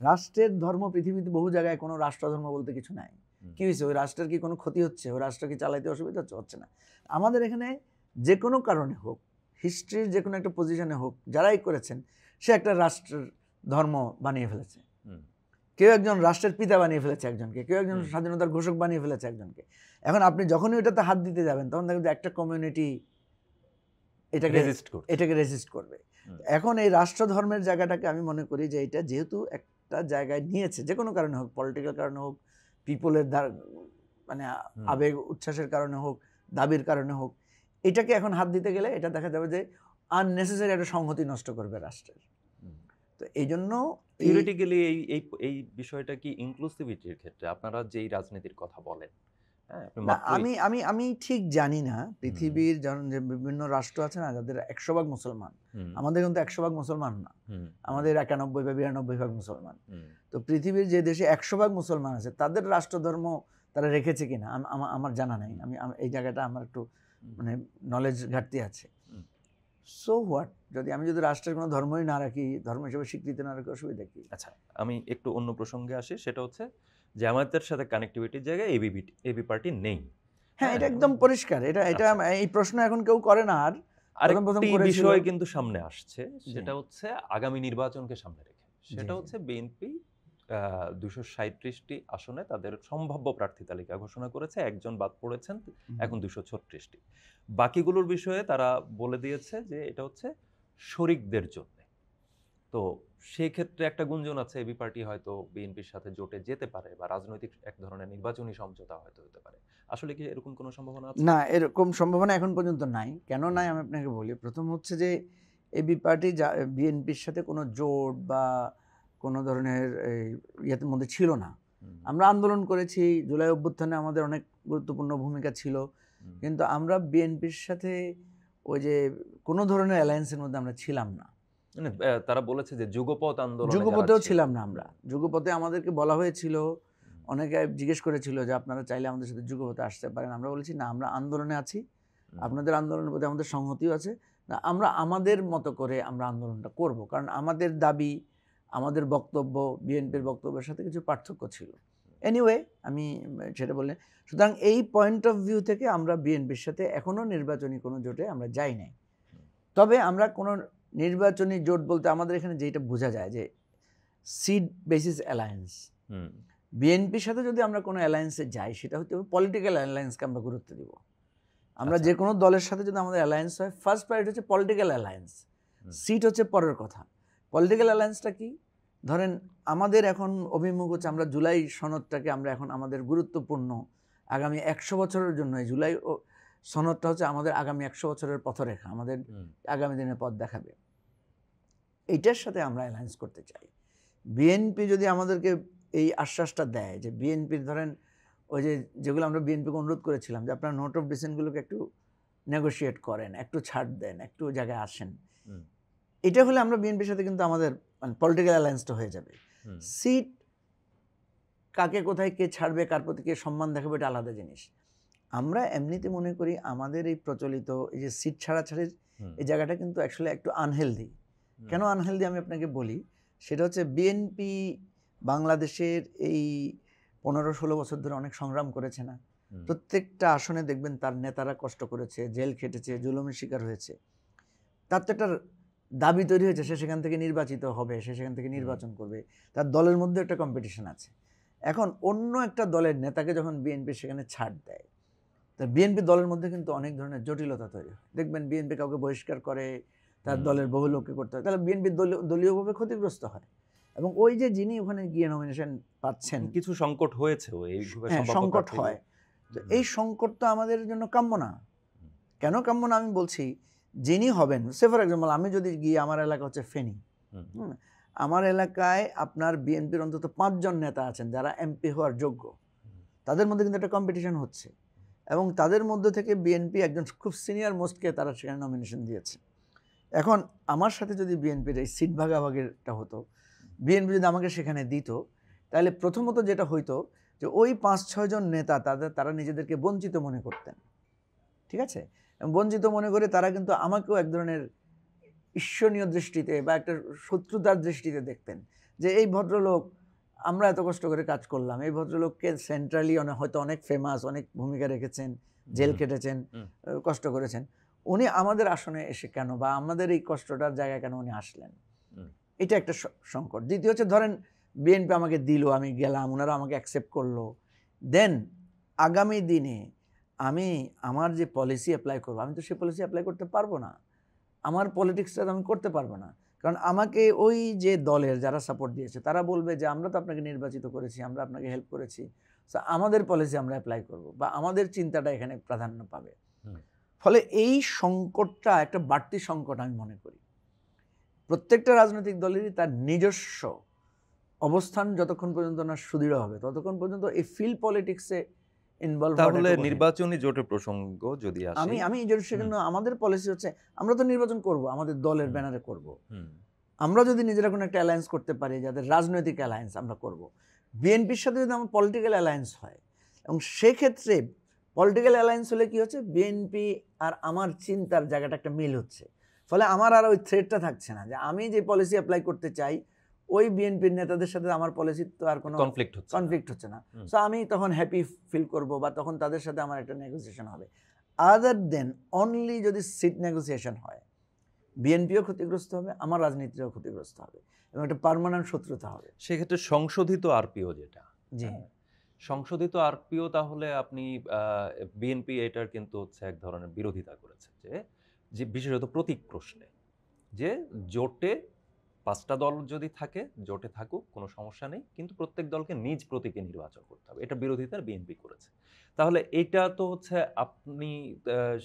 রাষ্ট্রের ধর্ম পৃথিবীতে বহু জায়গায়, কোনো রাষ্ট্রধর্ম বলতে কিছু নাই। কি হয়েছে, ওই রাষ্ট্রের কি কোনো ক্ষতি হচ্ছে, ওই রাষ্ট্র কি চালাইতে অসুবিধা হচ্ছে? হচ্ছে না। আমাদের এখানে যে কোনো কারণে হোক, হিস্ট্রির যে কোনো একটা পজিশনে হোক, যারাই করেছেন, সে একটা রাষ্ট্রের ধর্ম বানিয়ে ফেলেছে। কেউ একজন রাষ্ট্রের পিতা বানিয়ে ফেলেছে একজনকে, কেউ একজন স্বাধীনতার ঘোষক বানিয়ে ফেলেছে একজনকে। এখন আপনি যখনই ওটাতে হাত দিতে যাবেন, তখন দেখবেন যে একটা কমিউনিটি এটাকে রেজিস্ট করবে। এখন এই রাষ্ট্র ধর্মের জায়গাটাকে আমি মনে করি যে এটা যেহেতু একটা জায়গায় নিয়েছে, যে কোনো কারণে হোক, পলিটিক্যাল কারণে হোক, পিপলের মানে আবেগ উচ্ছ্বাসের কারণে হোক, দাবির কারণে হোক, এটাকে এখন হাত দিতে গেলে এটা দেখা যাবে যে আননেসেসারি একটা সংহতি নষ্ট করবে রাষ্ট্রের। তো এই জন্য থিওরিটিক্যালি এই বিষয়টা কি ইনক্লুসিভিটির ক্ষেত্রে আপনারা যেই রাজনীতির কথা বলেন, আমি ঠিক জানি না পৃথিবীর যে বিভিন্ন রাষ্ট্র আছে না যাদের 100% মুসলমান, আমাদের কিন্তু 100% মুসলমান না, আমাদের 91 বা 92% মুসলমান। তো পৃথিবীর যে দেশে 100% মুসলমান আছে তাদের রাষ্ট্রধর্ম তারা রেখেছে কিনা আমার জানা নাই। আমি এই জায়গাটা আমার একটু মানে নলেজ ঘাটতি আছে। সো হোয়াট, আমি যদি রাষ্ট্রের কোনো ধর্মই না রাখি, ধর্ম হিসেবে স্বীকৃতি না রাখি, অসুবিধা কি? আচ্ছা, আমি একটু অন্য প্রসঙ্গে আসি, সেটা হচ্ছে জামায়াতের সাথে কানেক্টিভিটির জায়গায় এবি পার্টি নেই। হ্যাঁ, এটা একদম পরিষ্কার। এটা এই প্রশ্ন এখন কেউ করে না। আর আরেকটি বিষয় কিন্তু সামনে আসছে, সেটা হচ্ছে আগামী নির্বাচনকে সামনে রেখে, সেটা হচ্ছে বিএনপি 237টি আসনে তাদের সম্ভাব্য প্রার্থী তালিকা ঘোষণা করেছে, একজন বাদ পড়েছেন, এখন 236টি। বাকিগুলোর বিষয়ে তারা বলে দিয়েছে যে এটা হচ্ছে শরিকদের জন্য। তো সেই ক্ষেত্রে একটা গুঞ্জন আছে এবি পার্টি হয়তো বিএনপির সাথে জোটে যেতে পারে, বা রাজনৈতিক এক ধরনের নির্বাচনী সমঝোতা হয়তো হতে পারে। আসলে কি এরকম কোনো সম্ভাবনা আছে? না, এরকম সম্ভাবনা এখন পর্যন্ত নাই। কেন নাই আমি আপনাকে বলি। প্রথম হচ্ছে যে এবি পার্টি বিএনপির সাথে কোনো জোট বা কোনো ধরনের ইয়ের মধ্যে ছিল না। আমরা আন্দোলন করেছি, জুলাই অভ্যুত্থানে আমাদের অনেক গুরুত্বপূর্ণ ভূমিকা ছিল, কিন্তু আমরা বিএনপির সাথে ওই যে কোনো ধরনের অ্যালায়েন্সের মধ্যে আমরা ছিলাম না। মানে তারা বলেছে যে যুগপৎ আন্দোলন, যুগপথেও ছিলাম না আমরা। যুগপথে আমাদেরকে বলা হয়েছিল, অনেকে জিজ্ঞেস করেছিল যে আপনারা চাইলে আমাদের সাথে যুগপথে আসতে পারেন। আমরা বলেছি না, আমরা আন্দোলনে আছি, আপনাদের আন্দোলনের প্রতি আমাদের সংহতিও আছে, না আমরা আমাদের মতো করে আমরা আন্দোলনটা করব, কারণ আমাদের দাবি, আমাদের বক্তব্য বিএনপির বক্তব্যের সাথে কিছু পার্থক্য ছিল। এনিওয়ে, আমি সেটা বললেন। সুতরাং এই পয়েন্ট অফ ভিউ থেকে আমরা বিএনপির সাথে এখনও নির্বাচনী কোনো জোটে আমরা যাই নাই। তবে আমরা কোনো নির্বাচনী জোট বলতে আমাদের এখানে যেটা বোঝা যায় যে সিট বেসিস অ্যালায়েন্স। বিএনপির সাথে যদি আমরা কোনো অ্যালায়েন্সে যাই, সেটা হতে হবে পলিটিক্যাল অ্যালায়েন্সকে আমরা গুরুত্ব দিব। আমরা যে কোনো দলের সাথে যদি আমাদের অ্যালায়েন্স হয়, ফার্স্ট প্রায়োরিটি হচ্ছে পলিটিক্যাল অ্যালায়েন্স, সিট হচ্ছে পরের কথা। পলিটিক্যাল অ্যালায়েন্সটা কি? ধরেন আমাদের এখন অভিমুখ হচ্ছে, আমরা জুলাই সনদটাকে আমরা এখন আমাদের গুরুত্বপূর্ণ আগামী 100 বছরের জন্য, এই জুলাই সনদটা হচ্ছে আমাদের আগামী 100 বছরের পথরেখা, আমাদের আগামী দিনের পথ দেখাবে। এইটার সাথে আমরা অ্যালায়েন্স করতে চাই। বিএনপি যদি আমাদেরকে এই আশ্বাসটা দেয় যে বিএনপির ধরেন ওই যেগুলো আমরা বিএনপিকে অনুরোধ করেছিলাম যে আপনারা নোট অফ ডিসেন্টগুলোকে একটু নেগোশিয়েট করেন, একটু ছাড় দেন, একটু জায়গায় আসেন, এটা হলে আমরা বিএনপির সাথে কিন্তু আমাদের মানে পলিটিক্যাল অ্যালায়েন্সটা হয়ে যাবে। সিট কাকে কোথায় কে ছাড়বে, কার প্রতি কে সম্মান দেখাবে, এটা আলাদা জিনিস। আমরা এমনিতে মনে করি আমাদের এই প্রচলিত এই যে সিট ছাড়াছাড়ির এই জায়গাটা কিন্তু অ্যাকচুয়ালি একটু আনহেলদি। কেন আনহেলদি আমি আপনাকে বলি। সেটা হচ্ছে বিএনপি বাংলাদেশের এই 15-16 বছর ধরে অনেক সংগ্রাম করেছে না? প্রত্যেকটা আসনে দেখবেন তার নেতারা কষ্ট করেছে, জেল খেটেছে, জুলুমের শিকার হয়েছে। তার তো একটা দাবি তৈরি হয়েছে, সে সেখান থেকে নির্বাচিত হবে, সে সেখান থেকে নির্বাচন করবে, তার দলের মধ্যে একটা কম্পিটিশন আছে। এখন অন্য একটা দলের নেতাকে যখন বিএনপি সেখানে ছাড় দেয়, তা বিএনপি দলের মধ্যে কিন্তু অনেক ধরনের জটিলতা তৈরি হয়। দেখবেন বিএনপি কাউকে বহিষ্কার করে, তার দলের বহু লোককে করতে হয়, তাহলে বিএনপি দলীয়ভাবে ক্ষতিগ্রস্ত হয়। এবং ওই যে যিনি ওখানে গিয়ে নমিনেশন পাচ্ছেন, কিছু সংকট হয়েছে, সংকট হয়। তো এই সংকট তো আমাদের জন্য কাম্য না। কেন কাম্য না আমি বলছি, যিনি হবেন, সে ফর এক্সাম্পল আমি যদি গিয়ে, আমার এলাকা হচ্ছে ফেনী, আমার এলাকায় আপনার বিএনপির অন্তত 5 জন নেতা আছেন যারা এমপি হওয়ার যোগ্য, তাদের মধ্যে কিন্তু একটা কম্পিটিশন হচ্ছে, এবং তাদের মধ্যে থেকে বিএনপি একজন খুব সিনিয়র মোস্টকে তারা সেখানে নমিনেশন দিয়েছে। এখন আমার সাথে যদি বিএনপির এই সিট ভাগাভাগিটা হতো, বিএনপি যদি আমাকে সেখানে দিত, তাহলে প্রথমত যেটা হইতো যে ওই 5-6 জন নেতা তারা নিজেদেরকে বঞ্চিত মনে করতেন, ঠিক আছে? বঞ্চিত মনে করে তারা কিন্তু আমাকেও এক ধরনের ঈর্ষণীয় দৃষ্টিতে বা একটা শত্রুতার দৃষ্টিতে দেখতেন, যে এই ভদ্রলোক আমরা এত কষ্ট করে কাজ করলাম, এই ভদ্রলোককে সেন্ট্রালি হয়তো অনেক ফেমাস, অনেক ভূমিকা রেখেছেন, জেল কেটেছেন, কষ্ট করেছেন, উনি আমাদের আসনে এসে কেন বা আমাদের এই কষ্টটার জায়গায় কেন উনি আসলেন, এটা একটা সংকট। দ্বিতীয় হচ্ছে ধরেন বিএনপি আমাকে দিল, আমি গেলাম, ওনারা আমাকে অ্যাকসেপ্ট করলো, দেন আগামী দিনে আমি আমার যে পলিসি অ্যাপ্লাই করবো, আমি তো সে পলিসি অ্যাপ্লাই করতে পারবো না, আমার পলিটিক্সটা আমি করতে পারবো না, কারণ আমাকে ওই যে দলের যারা সাপোর্ট দিয়েছে তারা বলবে যে আমরা তো আপনাকে নির্বাচিত করেছি, আমরা আপনাকে হেল্প করেছি, তো আমাদের পলিসি আমরা অ্যাপ্লাই করব বা আমাদের চিন্তাটা এখানে প্রাধান্য পাবে। ফলে এই সংকটটা একটা বাড়তি সংকট আমি মনে করি। প্রত্যেকটা রাজনৈতিক দলেরই তার নিজস্ব অবস্থান যতক্ষণ পর্যন্ত না সুদৃঢ় হবে ততক্ষণ পর্যন্ত এই ফিল্ড পলিটিক্সে ইনভলভ। তাহলে নির্বাচনী জোটের প্রসঙ্গ যদি আসে, আমি এই জন্য সেজন্য আমাদের পলিসি হচ্ছে আমরা তো নির্বাচন করব, আমাদের দলের ব্যানারে করব। আমরা যদি নিজেরা কোনো একটা অ্যালায়েন্স করতে পারি, যাদের রাজনৈতিক অ্যালায়েন্স আমরা করব, বিএনপির সাথে যদি আমার পলিটিক্যাল অ্যালায়েন্স হয়, এবং সেক্ষেত্রে পলিটিক্যাল অ্যালায়েন্স হলে কি হচ্ছে, বিএনপি আর আমার চিন্তার জায়গাটা একটা মিল হচ্ছে, ফলে আমার আর ওই থ্রেটটা থাকছে না যে আমি যে পলিসি অ্যাপ্লাই করতে চাই ওই বিএনপির নেতাদের সাথে আমার পলিসি তো আর কোনো কনফ্লিক্ট হচ্ছে না, সো আমি তখন হ্যাপি ফিল করব বা তখন তাদের সাথে আমার একটা নেগোসিয়েশন হবে। আদার দেন অনলি যদি সিট নেগোসিয়েশন হয়, বিএনপিও ক্ষতিগ্রস্ত হবে, আমার রাজনীতিও ক্ষতিগ্রস্ত হবে এবং একটা পার্মানেন্ট শত্রুতা হবে। সেক্ষেত্রে সংশোধিত আরপিও যেটা, জি সংশোধিত আরপিও, তাহলে আপনি বিএনপি এটার কিন্তু হচ্ছে এক ধরনের বিরোধিতা করেছে যে বিশেষত প্রতীক প্রশ্নে, যে জোটে 5টা দল যদি থাকে, জোটে থাকুক, কোনো সমস্যা নেই, কিন্তু প্রত্যেক দলকে নিজ প্রতীকে নির্বাচন করতে হবে, এটা বিরোধিতার বিএনপি করেছে। তাহলে এটা তো হচ্ছে আপনি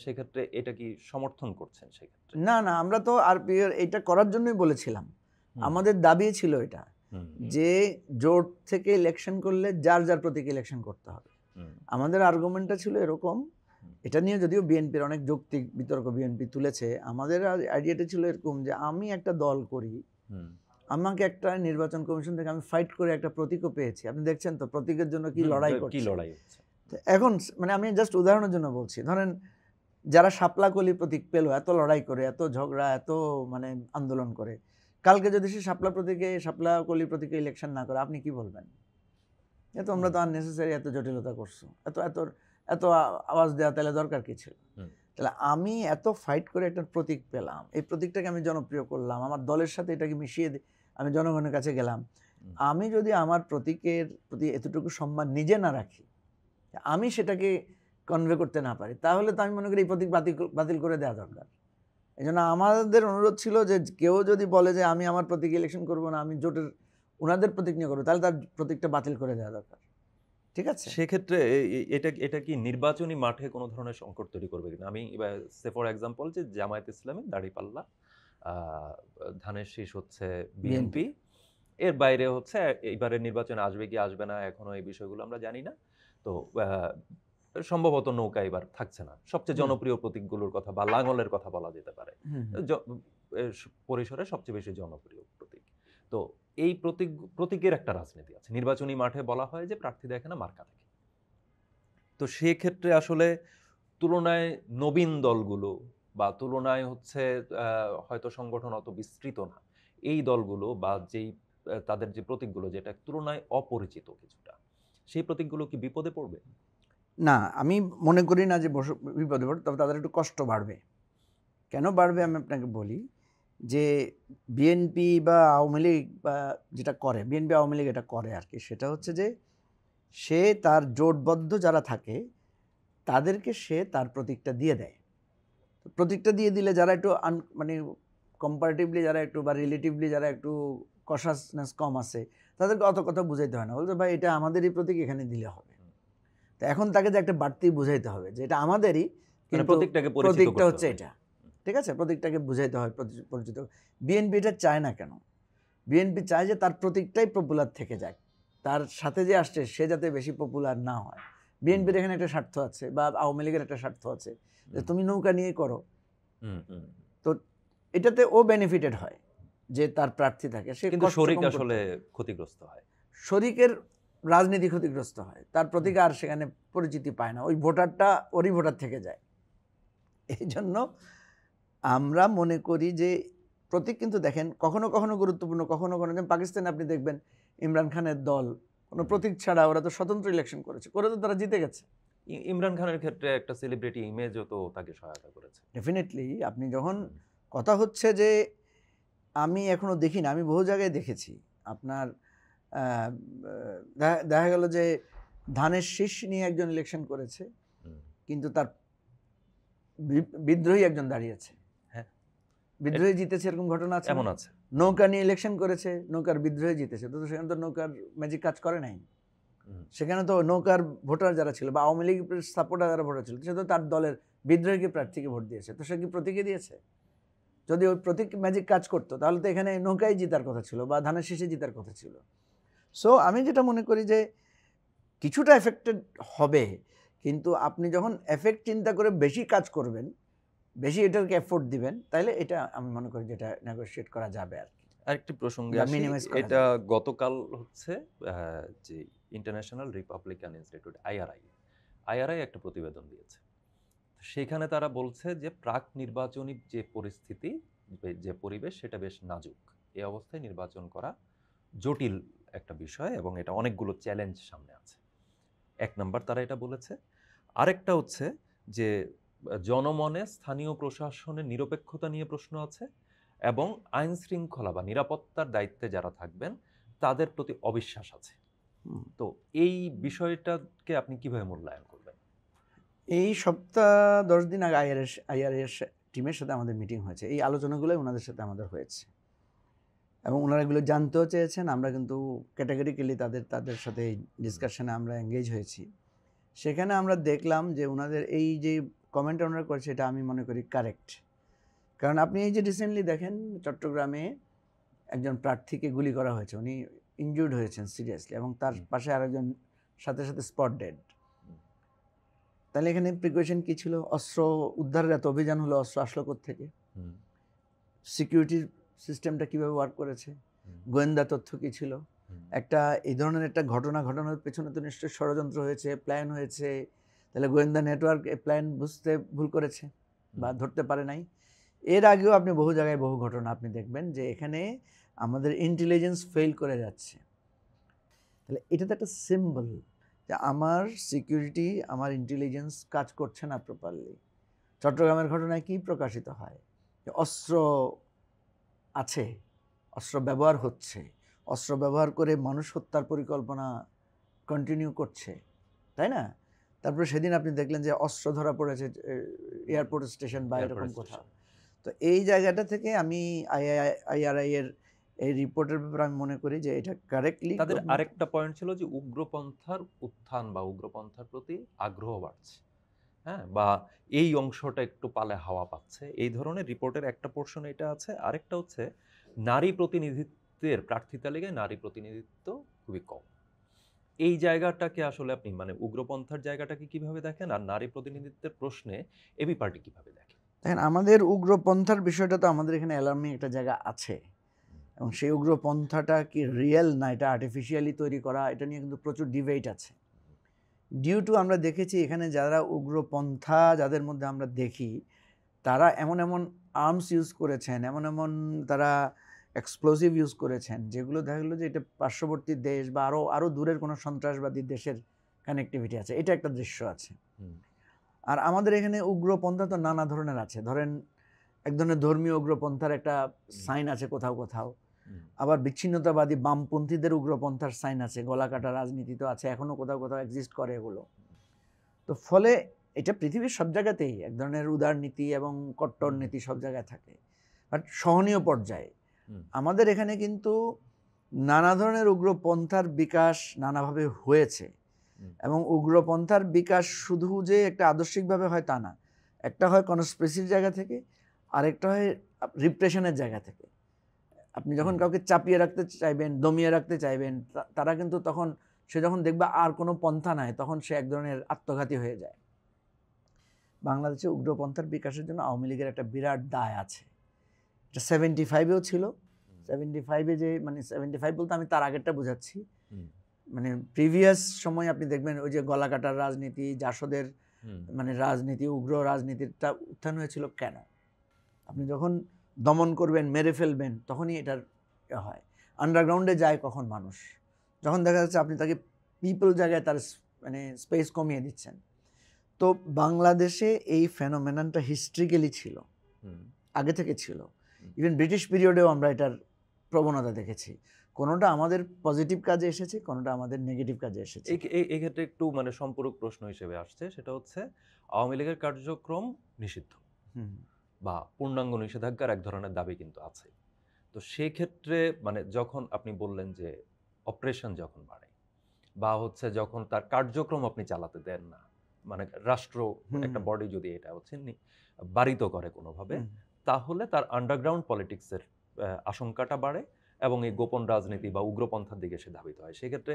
সেক্ষেত্রে এটা কি সমর্থন করছেন সেক্ষেত্রে? না, আমরা তো আরপিও এটা করার জন্যই বলেছিলাম, আমাদের দাবি ছিল এটা যে জোট থেকে ইলেকশন করলে যার যার প্রতীকে ইলেকশন করতে হবে। আমাদের আর্গুমেন্টটা ছিল এরকম, এটা নিয়ে যদিও বিএনপির অনেক যৌক্তিক বিতর্ক বিএনপি তুলেছে, আমাদের আইডিয়াটা ছিল এরকম যে আমি একটা দল করি, আমাকে একটা নির্বাচন কমিশন থেকে আমি ফাইট করে একটা প্রতীকও পেয়েছি, আপনি দেখছেন তো প্রতীকের জন্য কি লড়াই করছে। এখন মানে আমি জাস্ট উদাহরণের জন্য বলছি, ধরেন যারা শাপলা কলি প্রতীক পেলো, এত লড়াই করে, এত ঝগড়া, এত মানে আন্দোলন করে, কালকে যদি সে শাপলা কলি প্রতীকে ইলেকশন না করে, আপনি কি বলবেন? তোমরা তো আননেসেসারি এত জটিলতা করছো, এত এত এত আওয়াজ দেওয়া তাহলে দরকার কি ছিল? তাহলে আমি এত ফাইট করে একটা প্রতীক পেলাম, এই প্রতীকটাকে আমি জনপ্রিয় করলাম, আমার দলের সাথে এটাকে মিশিয়ে আমি জনগণের কাছে গেলাম, আমি যদি আমার প্রতীকের প্রতি এতটুকু সম্মান নিজে না রাখি, আমি সেটাকে কনভে করতে না পারি, তাহলে তো আমি মনে করি এই প্রতীক বাতিল করে দেওয়া দরকার। এই জন্য আমাদের অনুরোধ ছিল যে কেউ যদি বলে যে আমি আমার প্রতীক ইলেকশন করবো না, আমি জোটের ওনাদের প্রতীক নিয়ে করবো, তাহলে তার প্রতীকটা বাতিল করে দেওয়া দরকার। ঠিক আছে, সেক্ষেত্রে এটা কি নির্বাচনী মাঠে কোনো ধরনের সংকট তৈরি করবে কিনা? আমি সে ফর এক্সাম্পল যে জামায়াত ইসলামী, দাঁড়িপাল্লা, ধানের শীষ হচ্ছে বিএনপি, এর বাইরে হচ্ছে এইবারের নির্বাচনে আসবে কি আসবে না এখনো এই বিষয়গুলো আমরা জানি না, তো সম্ভবত নৌকা এবার থাকছে না, সবচেয়ে জনপ্রিয় প্রতীকগুলোর কথা বা লাঙ্গলের কথা বলা যেতে পারে, পরিসরে সবচেয়ে বেশি জনপ্রিয় প্রতীক। তো এই প্রতীকের একটা রাজনীতি আছে, নির্বাচনী মাঠে বলা হয় যে প্রার্থী দেখে না মার্কা দেখে। তো সেক্ষেত্রে আসলে তুলনায় নবীন দলগুলো বা তুলনায় হচ্ছে হয়তো সংগঠন অত বিস্তৃত না, এই দলগুলো বা যেই তাদের যে প্রতীকগুলো যেটা তুলনায় অপরিচিত কিছুটা, সেই প্রতীকগুলো কি বিপদে পড়বে? না, আমি মনে করি না যে বিপদে পড়বে, তবে তাদের একটু কষ্ট বাড়বে। কেন বাড়বে আমি আপনাকে বলি, যে বিএনপি বা আওয়ামী লীগ বা যেটা করে, বিএনপি আওয়ামী লীগ এটা করে আর কি, সেটা হচ্ছে যে সে তার জোটবদ্ধ যারা থাকে তাদেরকে সে তার প্রতীকটা দিয়ে দেয়। প্রতীকটা দিয়ে দিলে যারা একটু মানে কম্পারেটিভলি যারা একটু বা রিলেটিভলি যারা একটু কশাসনেস কম আছে, তাদেরকে অত কথা বুঝাইতে হয় না, বলতে ভাই এটা আমাদেরই প্রতীক, এখানে দিলে হবে। তো এখন তাকে যে একটা বাড়তি বুঝাইতে হবে যে এটা আমাদেরই, কিন্তু প্রতীকটা হচ্ছে এটা, ঠিক আছে, প্রতীকটাকে বুঝাইতে হয়, পরিচিত। বিএনপি এটা চায় না কেন? বিএনপি চায় যে তার প্রতীকটাই পপুলার থেকে যায়, তার সাথে যে আসছে সে যাতে বেশি পপুলার না হয়। বিএনপির এখানে একটা স্বার্থ আছে বা আওয়ামী লীগের একটা স্বার্থ আছে যে তুমি নৌকা নিয়ে করো, তো এটাতে ও বেনিফিটেড হয় যে তার প্রার্থী থাকে, সে কিন্তু শরিক আসলে ক্ষতিগ্রস্ত হয়, শরিকের রাজনীতি ক্ষতিগ্রস্ত হয়, তার প্রতীক আর সেখানে পরিচিতি পায় না, ওই ভোটারটা ওরই ভোটার থেকে যায়। এই জন্য আমরা মনে করি যে প্রতীক কিন্তু দেখেন কখনো কখনো গুরুত্বপূর্ণ, কখনো কখনো, যেমন পাকিস্তানে আপনি দেখবেন ইমরান খানের দল কোনো প্রতীক ছাড়া ওরা তো স্বতন্ত্র ইলেকশন করেছে, করে তো তারা জিতে গেছে। ইমরান খানের ক্ষেত্রে একটা সেলিব্রিটি ইমেজও তো তাকে সহায়তা করেছে। ডেফিনেটলি আপনি যখন কথা হচ্ছে যে আমি এখনো দেখি না, আমি বহু জায়গায় দেখেছি আপনার দেখা গেল যে ধানের শীষ নিয়ে একজন ইলেকশন করেছে, কিন্তু তার বিদ্রোহী একজন দাঁড়িয়েছে। হ্যাঁ, বিদ্রোহী জিতেছে, এরকম ঘটনা আছে। এমন আছে। নৌকা নিয়ে ইলেকশন করেছে, নৌকার বিদ্রোহী জিতেছে, তো সেখানে তো নৌকার ম্যাজিক কাজ করে নাই। সেখানে তো নৌকার ভোটার যারা ছিল বা আওয়ামী লীগের সাপোর্টার যারা ভোটার ছিল, সে তো তার দলের বিদ্রোহী প্রার্থীকে ভোট দিয়েছে, তো সে কি প্রতীকে দিয়েছে? যদি ওই প্রতীক ম্যাজিক কাজ করতো তাহলে তো এখানে নৌকায় জিতার কথা ছিল বা ধানের শীষে জিতার কথা ছিল। সো আমি যেটা মনে করি যে কিছুটা এফেক্টেড হবে, কিন্তু আপনি যখন এফেক্ট চিন্তা করে বেশি কাজ করবেন, বেশি এটাকে এফোর্ট দিবেন, তাহলে এটা আমি মনে করি যেটা নেগোশিয়েট করা যাবে আর কি। আরেকটি প্রসঙ্গে বা আসি, minimize করা এটা গতকাল হচ্ছে যে ইন্টারন্যাশনাল রিপাবলিকান ইনস্টিটিউট আইআরআই একটা প্রতিবেদন দিয়েছে। সেখানে তারা বলছে যে প্রাক নির্বাচনী যে পরিস্থিতি, যে পরিবেশ, সেটা বেশ নাজুক। এই অবস্থায় নির্বাচন করা জটিল একটা বিষয় এবং এটা অনেকগুলো চ্যালেঞ্জ সামনে আছে। এক নাম্বার তারা এটা বলেছে। আরেকটা হচ্ছে যে জনমনে স্থানীয় প্রশাসনের নিরপেক্ষতা নিয়ে প্রশ্ন আছে এবং আইন শৃঙ্খলা বা নিরাপত্তার দায়িত্বে যারা থাকবেন তাদের প্রতি অবিশ্বাস আছে। তো এই বিষয়টাকে আপনি কিভাবে মূল্যায়ন করবেন? এই সপ্তাহ 10 দিন আগে আইআরএস টিমের সাথে আমাদের মিটিং হয়েছে, এই আলোচনাগুলোই ওনাদের সাথে আমাদের হয়েছে এবং ওনারা এগুলো জানতেও চেয়েছেন। আমরা কিন্তু ক্যাটাগরিক্যালি তাদের সাথে ডিসকাশনে আমরা এঙ্গেজ হয়েছি। সেখানে আমরা দেখলাম যে ওনাদের এই যে কমেন্ট ওনারা করেছে, এটা আমি মনে করি কারেক্ট। কারণ আপনি এই যে রিসেন্টলি দেখেন চট্টগ্রামে একজন প্রার্থীকে গুলি করা হয়েছে, উনি ইনজুর্ড হয়েছেন সিরিয়াসলি, এবং তার পাশে আরেকজন সাথে সাথে স্পট ডেড। তাহলে এখানে প্রিকশন কি ছিল? অস্ত্র উদ্ধারের এত অভিযান হলো, অস্ত্র আসলো কোত্থেকে? সিকিউরিটির সিস্টেমটা কিভাবে ওয়ার্ক করেছে? গোয়েন্দা তথ্য কি ছিল? একটা এই ধরনের একটা ঘটনা ঘটানোর পেছনে তো নিশ্চয়ই ষড়যন্ত্র হয়েছে, প্ল্যান হয়েছে। তাহলে গোয়েন্দা নেটওয়ার্ক এই প্ল্যান বুঝতে ভুল করেছে বা ধরতে পারে নাই। এর আগেও আপনি বহু জায়গায় বহু ঘটনা আপনি দেখবেন যে এখানে আমাদের ইন্টেলিজেন্স ফেল করে যাচ্ছে। তাহলে এটা তো একটা সিম্বল যে আমার সিকিউরিটি, আমার ইন্টেলিজেন্স কাজ করছে না প্রপারলি। চট্টগ্রামের ঘটনায় কি প্রকাশিত হয়? যে অস্ত্র আছে, অস্ত্র ব্যবহার হচ্ছে, অস্ত্র ব্যবহার করে মানুষ হত্যার পরিকল্পনা কন্টিনিউ করছে, তাই না? তারপরে সেদিন আপনি দেখলেন যে অস্ত্র ধরা পড়েছে এয়ারপোর্ট স্টেশন বা এরকম কোথাও। তো এই জায়গাটা থেকে আমি আইআরআই এর এই রিপোর্টের ব্যাপারে আমি মনে করি যে এটা কারেক্টলি। তাদের আরেকটা পয়েন্ট ছিল যে উগ্রপন্থার উত্থান বা উগ্রপন্থার প্রতি আগ্রহ বাড়ছে, হ্যাঁ, বা এই অংশটা একটু পালে হাওয়া পাচ্ছে, এই ধরনের রিপোর্টের একটা পোর্শন এটা আছে। আরেকটা হচ্ছে নারী প্রতিনিধিত্বের, প্রার্থী তালিকায় নারী প্রতিনিধিত্ব খুবই কম। এই জায়গাটাকে আসলে আপনি মানে উগ্রপন্থার জায়গাটাকে কিভাবে দেখেন, আর নারী প্রতিনিধিত্বের প্রশ্নে এবি পার্টি কিভাবে দেখেন? দেখেন, আমাদের উগ্রপন্থার বিষয়টা তো আমাদের এখানে অ্যালার্মিং একটা জায়গা আছে, এবং সেই উগ্রপন্থাটা কি রিয়েল না এটা আর্টিফিশিয়ালি তৈরি করা, এটা নিয়ে কিন্তু প্রচুর ডিবেট আছে। ডিউ টু আমরা দেখেছি এখানে যারা উগ্রপন্থা যাদের মধ্যে আমরা দেখি, তারা এমন এমন আর্মস ইউজ করেছেন, এমন এমন তারা এক্সপ্লোসিভ ইউজ করেছেন, যেগুলো দেখা গেলো যে এটা পার্শ্ববর্তী দেশ বা আরও দূরের কোনো সন্ত্রাসবাদী দেশের কানেক্টিভিটি আছে, এটা একটা দৃশ্য আছে। আর আমাদের এখানে উগ্রপন্থা তো নানা ধরনের আছে। ধরেন এক ধরনের ধর্মীয় উগ্রপন্থার একটা সাইন আছে কোথাও কোথাও, আবার বিচ্ছিন্নতাবাদী বামপন্থীদের উগ্রপন্থার সাইন আছে, গলা কাটা রাজনীতি তো আছে, এখনও কোথাও কোথাও এক্সিস্ট করে এগুলো। তো ফলে এটা পৃথিবীর সব জায়গাতেই এক ধরনের উদারনীতি এবং কট্টর নীতি সব জায়গায় থাকে, বাট সহনীয় পর্যায়ে। আমাদের এখানে কিন্তু নানা ধরনের উগ্রপন্থার বিকাশ নানাভাবে হয়েছে, এবং উগ্রপন্থার বিকাশ শুধু যে একটা আদর্শিকভাবে হয় তা না, একটা হয় কনস্পিরেসির জায়গা থেকে, আরেকটা হয় রিপ্রেশনের জায়গা থেকে। আপনি যখন কাউকে চাপিয়ে রাখতে চাইবেন, দমিয়ে রাখতে চাইবেন, তারা কিন্তু তখন সে যখন দেখবে আর কোনো পন্থা নাই, তখন সে এক ধরনের আত্মঘাতী হয়ে যায়। বাংলাদেশে উগ্রপন্থার বিকাশের জন্য আওয়ামী লীগের একটা বিরাট দায় আছে। এটা 75-এও ছিল। 75-এ যে মানে 75 বলতে আমি তার আগেরটা বোঝাচ্ছি, মানে প্রিভিয়াস সময় আপনি দেখবেন ওই যে গলা কাটার রাজনীতি, জাসদের মানে রাজনীতি, উগ্র রাজনীতিটা উত্থান হয়েছিল কেন? আপনি যখন দমন করবেন, মেরে ফেলবেন, তখনই এটার হয়। আন্ডারগ্রাউন্ডে যায় কখন মানুষ, যখন দেখা যাচ্ছে আপনি তাকে পিপল জায়গায় তার মানে স্পেস কমিয়ে দিচ্ছেন। তো বাংলাদেশে এই ফেনোমেননটা হিস্ট্রিক্যালি ছিল, আগে থেকে ছিল। ইভেন ব্রিটিশ পিরিয়ডেও আমরা এটার প্রবণতা দেখেছি। কোনোটা আমাদের পজিটিভ কাজে এসেছে, কোনোটা আমাদের নেগেটিভ কাজে এসেছে। এই ক্ষেত্রে একটু মানে সম্পূরক প্রশ্ন হিসেবে আসছে, সেটা হচ্ছে আওয়ামী লীগের কার্যক্রম নিষিদ্ধ বা পূর্ণাঙ্গ নিষেধাজ্ঞার এক ধরনের দাবি কিন্তু আছে। তো সেক্ষেত্রে মানে যখন আপনি বললেন যে অপারেশন যখন বাড়ে বা হচ্ছে যখন তার কার্যক্রম আপনি চালাতে দেন না, মানে রাষ্ট্র একটা বডি যদি এটা হচ্ছে বাড়িত করে কোনোভাবে, তাহলে তার আন্ডারগ্রাউন্ড পলিটিক্সের আশঙ্কাটা বাড়ে এবং এই গোপন রাজনীতি বা উগ্রপন্থার দিকে সে ধাবিত হয়। সেক্ষেত্রে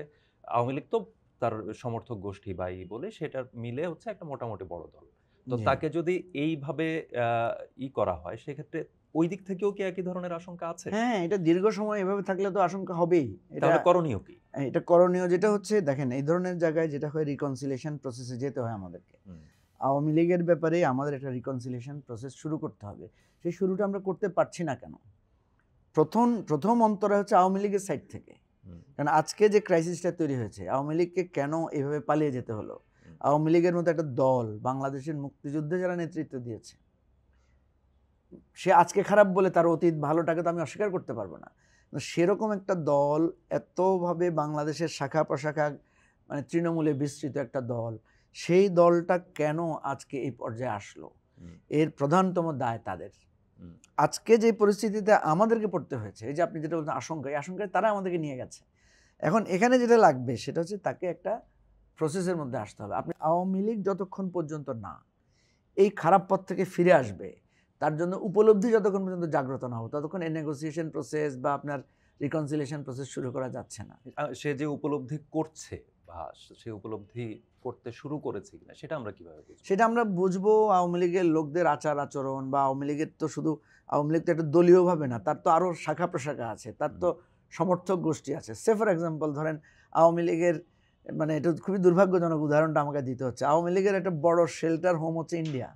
আওয়ামী লীগ তো তার সমর্থক গোষ্ঠী বা এই বলে সেটা মিলে হচ্ছে একটা মোটামুটি বড় দল। তো তাকে যদি এইভাবে করা হয়, সেক্ষেত্রে ওই দিক থেকেও কি একই ধরনের আশঙ্কা আছে? হ্যাঁ, এটা দীর্ঘ সময় এভাবে থাকলে তো আশঙ্কা হবেই। তাহলে করণীয় কি? এটা করণীয় যেটা হচ্ছে, দেখেন এই ধরনের জায়গায় যেটা হয়, রিকনসিলিয়েশন প্রসেসে যেতে হয় আমাদেরকে। আওয়ামী লীগের ব্যাপারে আমাদের একটা রিকনসিলিয়েশন প্রসেস শুরু করতে হবে। সেই শুরুটা আমরা করতে পারছি না কেন? প্রথম অন্তরা হচ্ছে আওয়ামী লীগের সাইড থেকে। কারণ আজকে যে ক্রাইসিসটা তৈরি হয়েছে, আওয়ামী লীগকে কেন এভাবে পালিয়ে যেতে হলো? আওয়ামী লীগের মতো একটা দল বাংলাদেশের মুক্তিযুদ্ধে যারা নেতৃত্ব দিয়েছে, সে আজকে খারাপ বলে তার অতীত ভালোটাকে তো আমি অস্বীকার করতে পারবো না। সেরকম একটা দল, এতভাবে বাংলাদেশের শাখা প্রশাখা মানে তৃণমূলে বিস্তৃত একটা দল, সেই দলটা কেন আজকে এই পর্যায়ে আসলো? এর প্রধানতম দায় তাদের। আজকে যে পরিস্থিতিতে আমাদেরকে পড়তে হয়েছে, এই যে আপনি যেটা বলছেন আশঙ্কা, এই আশঙ্কায় তারা আমাদেরকে নিয়ে গেছে। এখন এখানে যেটা লাগবে সেটা হচ্ছে তাকে একটা প্রসেসের মধ্যে আসতে হবে। আপনি আওয়ামী লীগ যতক্ষণ পর্যন্ত না এই খারাপ পথ থেকে ফিরে আসবে, তার জন্য উপলব্ধি যতক্ষণ পর্যন্ত জাগ্রত না হবে, ততক্ষণ এই নেগোসিয়েশন প্রসেস বা আপনার রিকনসিলিয়েশন প্রসেস শুরু করা যাচ্ছে না। সে যে উপলব্ধি করছে বা সে উপলব্ধি করতে শুরু করেছে কিনা, সেটা আমরা কিভাবে বুঝবো? সেটা আমরা বুঝবো আওয়ামী লীগের লোকদের আচার আচরণ, বা আওয়ামী লীগের তো শুধু আওয়ামী লীগ তো একটা দলীয়ভাবে না, তার তো আরও শাখা প্রশাখা আছে, তার তো সমর্থক গোষ্ঠী আছে। সে ফর এক্সাম্পল ধরেন আওয়ামী লীগের, মানে এটা খুবই দুর্ভাগ্যজনক উদাহরণটা আমাকে দিতে হচ্ছে, আওয়ামী লীগের একটা বড় শেল্টার হোম হচ্ছে ইন্ডিয়া।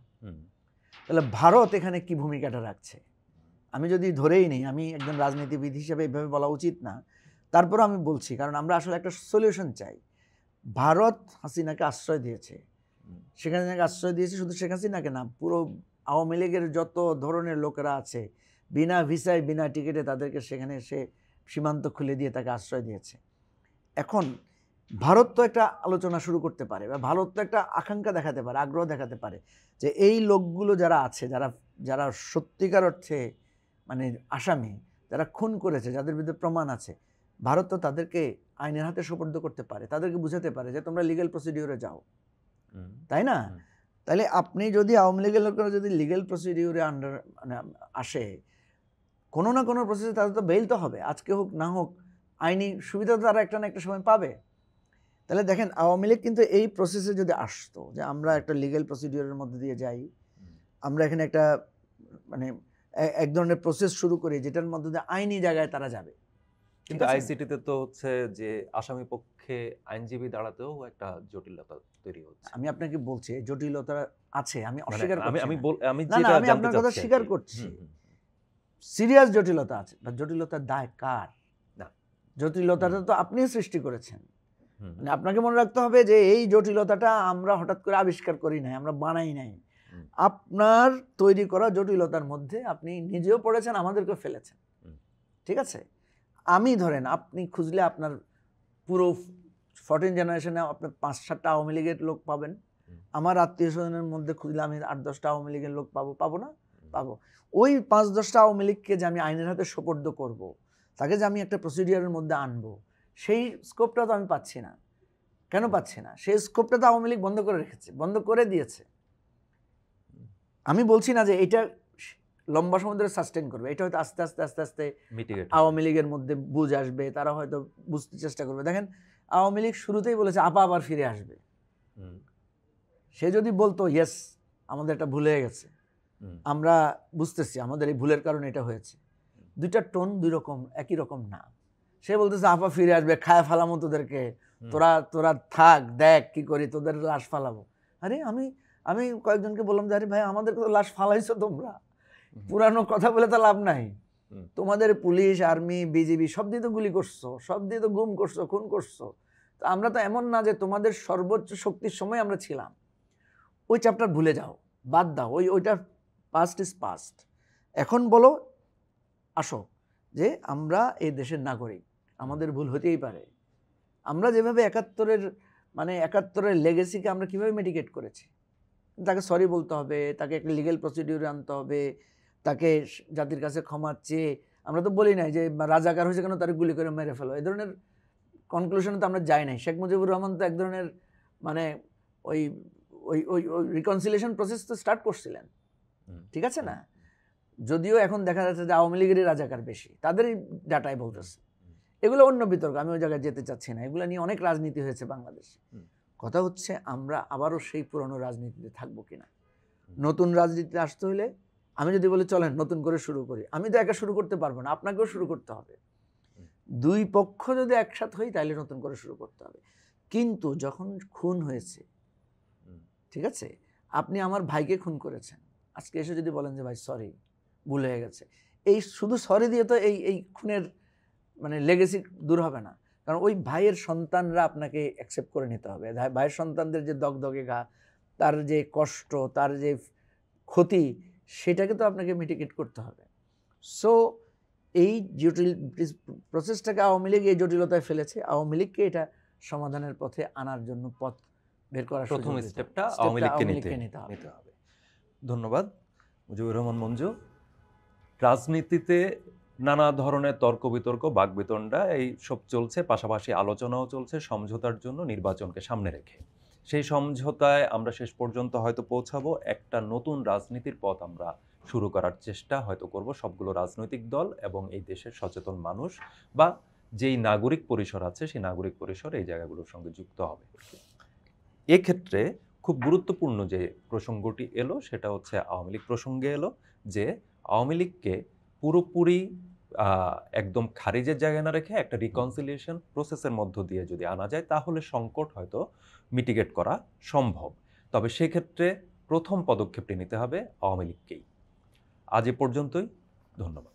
তাহলে ভারত এখানে কি ভূমিকাটা রাখছে? আমি যদি ধরেই নেই, আমি একজন রাজনীতিবিদ হিসেবে এইভাবে বলা উচিত না, তারপরও আমি বলছি, কারণ আমরা আসলে একটা সলিউশন চাই। ভারত হাসিনাকে আশ্রয় দিয়েছে, শেখ হাসিনাকে আশ্রয় দিয়েছে, শুধু শেখ হাসিনাকে না, পুরো আওয়ামী লীগের যত ধরনের লোকেরা আছে, বিনা ভিসায় বিনা টিকিটে তাদেরকে সেখানে সে সীমান্ত খুলে দিয়ে তাকে আশ্রয় দিয়েছে। এখন ভারত তো একটা আলোচনা শুরু করতে পারে, বা ভারত তো একটা আকাঙ্ক্ষা দেখাতে পারে, আগ্রহ দেখাতে পারে যে এই লোকগুলো যারা আছে, যারা সত্যিকার অর্থে মানে আসামি, যারা খুন করেছে, যাদের বিরুদ্ধে প্রমাণ আছে, ভারত তো তাদেরকে আইনের হাতে সোপর্দ করতে পারে, তাদেরকে বুঝাতে পারে যে তোমরা লিগ্যাল প্রসিডিউরে যাও, তাই না? তাহলে আপনি যদি আওয়ামী লীগের লোকেরা যদি লিগ্যাল প্রসিডিউরে মানে আসে, কোনো না কোনো প্রসেসে তাদের তো বেইল তো হবে, আজকে হোক না হোক আইনি সুবিধা তো তারা একটা না একটা সময় পাবে। তাহলে দেখেন আওয়ামী লীগ কিন্তু এই প্রসেসে যদি আসতো যে আমরা একটা লিগ্যাল প্রসিডিউরের মধ্যে দিয়ে যাই, আমরা এখানে একটা মানে এক ধরনের প্রসেস শুরু করি যেটার মধ্যে দিয়ে আইনি জায়গায় তারা যাবে। কিন্তু আইসিটিতে তো হচ্ছে যে আসামি পক্ষে আইনজীবী দাঁড়াতেও একটা জটিলতা তৈরি হচ্ছে। আমি আপনাকে বলছি জটিলতা আছে, আমি অস্বীকার করছি না, আমি আপনার কথা স্বীকার করছি, সিরিয়াস জটিলতা আছে। জটিলতার দায় কার? না, জটিলতাটা তো আপনি সৃষ্টি করেছেন। মানে আপনাকে মনে রাখতে হবে যে এই জটিলতাটা আমরা হঠাৎ করে আবিষ্কার করি নাই, আমরা বানাই নাই। আপনার তৈরি করা জটিলতার মধ্যে আপনি নিজেও পড়েছেন, আমাদেরকেও ফেলেছেন। ঠিক আছে, আমি ধরেন আপনি খুঁজলে আপনার পুরো 14 জেনারেশনে আপনি 5-7টা আওয়ামী লীগের লোক পাবেন। আমার আত্মীয় স্বজনের মধ্যে খুঁজলে আমি 8-10টা আওয়ামী লীগের লোক পাবো না? পাবো। ওই 5-10টা আওয়ামী লীগকে যে আমি আইনের হাতে সোপর্দ করব, তাকে যে আমি একটা প্রসিডিওরের মধ্যে আনবো, সেই স্কোপটা তো আমি পাচ্ছি না। কেন পাচ্ছি না? সেই স্কোপটা তো আওয়ামী লীগ বন্ধ করে রেখেছে, বন্ধ করে দিয়েছে। আমি বলছি না যে এটা লম্বা সময় ধরে সাস্টেন করবে, এটা হয়তো আস্তে আস্তে আস্তে আস্তে আওয়ামী লীগের মধ্যে বুঝ আসবে, তারা হয়তো বুঝতে চেষ্টা করবে। দেখেন আওয়ামী লীগ শুরুতেই বলেছে আপা আবার ফিরে আসবে। সে যদি বলতো ইয়েস আমাদের এটা ভুল হয়ে গেছে, আমরা বুঝতেছি আমাদের এই ভুলের কারণে এটা হয়েছে, দুইটা টোন দুই রকম, একই রকম না। সে বলতেছে আপা ফিরে আসবে, খায় ফালামো তোদেরকে, তোরা থাক দেখ কি করি, তোদের লাশ ফালাবো। আরে আমি কয়েকজনকে বললাম যে আরে ভাই আমাদের লাশ ফালাইছো তোমরা, পুরানো কথা বলে তো লাভ নাই। হুম। তোমাদের পুলিশ, আর্মি, বিজিবি সব দিয়ে তো গুলি করছো, সব দিয়ে তো গুম করছো, খুন করছো। তো আমরা তো এমন না যে তোমাদের সর্বোচ্চ শক্তির সময় আমরা ছিলাম। ওই চ্যাপ্টার ভুলে যাও, বাদ দাও, ওইটা পাস্ট ইজ পাস্ট। এখন বলো, আসো যে আমরা এই দেশের নাগরিক, আমাদের ভুল হতেই পারে। আমরা যেভাবে একাত্তরের লেগেসিকে আমরা কিভাবে মিটিগেট করেছি, তাকে সরি বলতে হবে, তাকে একটা লিগ্যাল প্রসিডিউরে আনতে হবে, তাকে জাতির কাছে ক্ষমা চেয়ে, আমরা তো বলি নাই যে রাজাকার হয়েছে কেন তার গুলি করে মেরে ফেলো, এই ধরনের কনক্লুশনে তো আমরা যাই নাই। শেখ মুজিবুর রহমান তো এক ধরনের মানে ওই ওই ওই ওই রিকনসিলিয়েশন প্রসেস তো স্টার্ট করছিলেন, ঠিক আছে না? যদিও এখন দেখা যাচ্ছে যে আওয়ামী লীগেরই রাজাকার বেশি, তাদেরই ডাটায় বলতেছে। এগুলো অন্য বিতর্ক, আমি ওই জায়গায় যেতে চাচ্ছি না। এগুলো নিয়ে অনেক রাজনীতি হয়েছে বাংলাদেশে। কথা হচ্ছে আমরা আবারও সেই পুরনো রাজনীতিতে থাকবো কিনা। নতুন রাজনীতিতে আসতে হলে আমি যদি বলি চলেন নতুন করে শুরু করি, আমি তো একা শুরু করতে পারবো না, আপনাকেও শুরু করতে হবে। দুই পক্ষ যদি একসাথে হই তাহলে নতুন করে শুরু করতে হবে। কিন্তু যখন খুন হয়েছে, ঠিক আছে, আপনি আমার ভাইকে খুন করেছেন, আজকে এসে যদি বলেন যে ভাই সরি, ভুল হয়ে গেছে, এই শুধু সরি দিয়ে তো এই খুনের লেগেসি দূর হবে না। কারণ ওই ভাইয়ের সন্তানরা আপনাকে অ্যাকসেপ্ট করে নিতে হবে। ভাইয়ের সন্তানদের যে দগদগে ঘা, তার যে কষ্ট, তার যে ক্ষতি, সেটাকে তো আপনাকে মিটিগেট করতে হবে। সো এই জটিল প্রসেসটাকে আওয়ামী লীগ এই জটিলতায় ফেলেছে। আওয়ামী লীগকে এটা সমাধানের পথে আনার জন্য পথ বের করার প্রথম সুযোগ দিতে হবে। স্টেপটা আওয়ামী লীগকে লীগকে নিতে হবে। হবে। ধন্যবাদ মুজিবুর রহমান মঞ্জু। রাজনীতিতে নানা ধরনের তর্ক বিতর্ক, বাকবিতণ্ডা এই সব চলছে, পাশাপাশি আলোচনাও চলছে সমঝোতার জন্য নির্বাচনকে সামনে রেখে। সেই সমঝোতায় আমরা শেষ পর্যন্ত হয়তো পৌঁছাবো, একটা নতুন রাজনীতির পথ আমরা শুরু করার চেষ্টা হয়তো করব সবগুলো রাজনৈতিক দল এবং এই দেশের সচেতন মানুষ বা যেই নাগরিক পরিসর আছে সেই নাগরিক পরিসর এই জায়গাগুলোর সঙ্গে যুক্ত হবে। এক্ষেত্রে খুব গুরুত্বপূর্ণ যে প্রসঙ্গটি এলো সেটা হচ্ছে আওয়ামী লীগ প্রসঙ্গে এলো, যে আওয়ামী লীগকে পুরোপুরি একদম খারিজের জায়গায় না রেখে একটা রিকনসিলিয়েশন প্রসেসের মধ্য দিয়ে যদি আনা যায় তাহলে সংকট হয়তো মিটিগেট করা সম্ভব। তবে সেক্ষেত্রে প্রথম পদক্ষেপটি নিতে হবে আওয়ামী লীগকেই। আজ এ পর্যন্তই, ধন্যবাদ।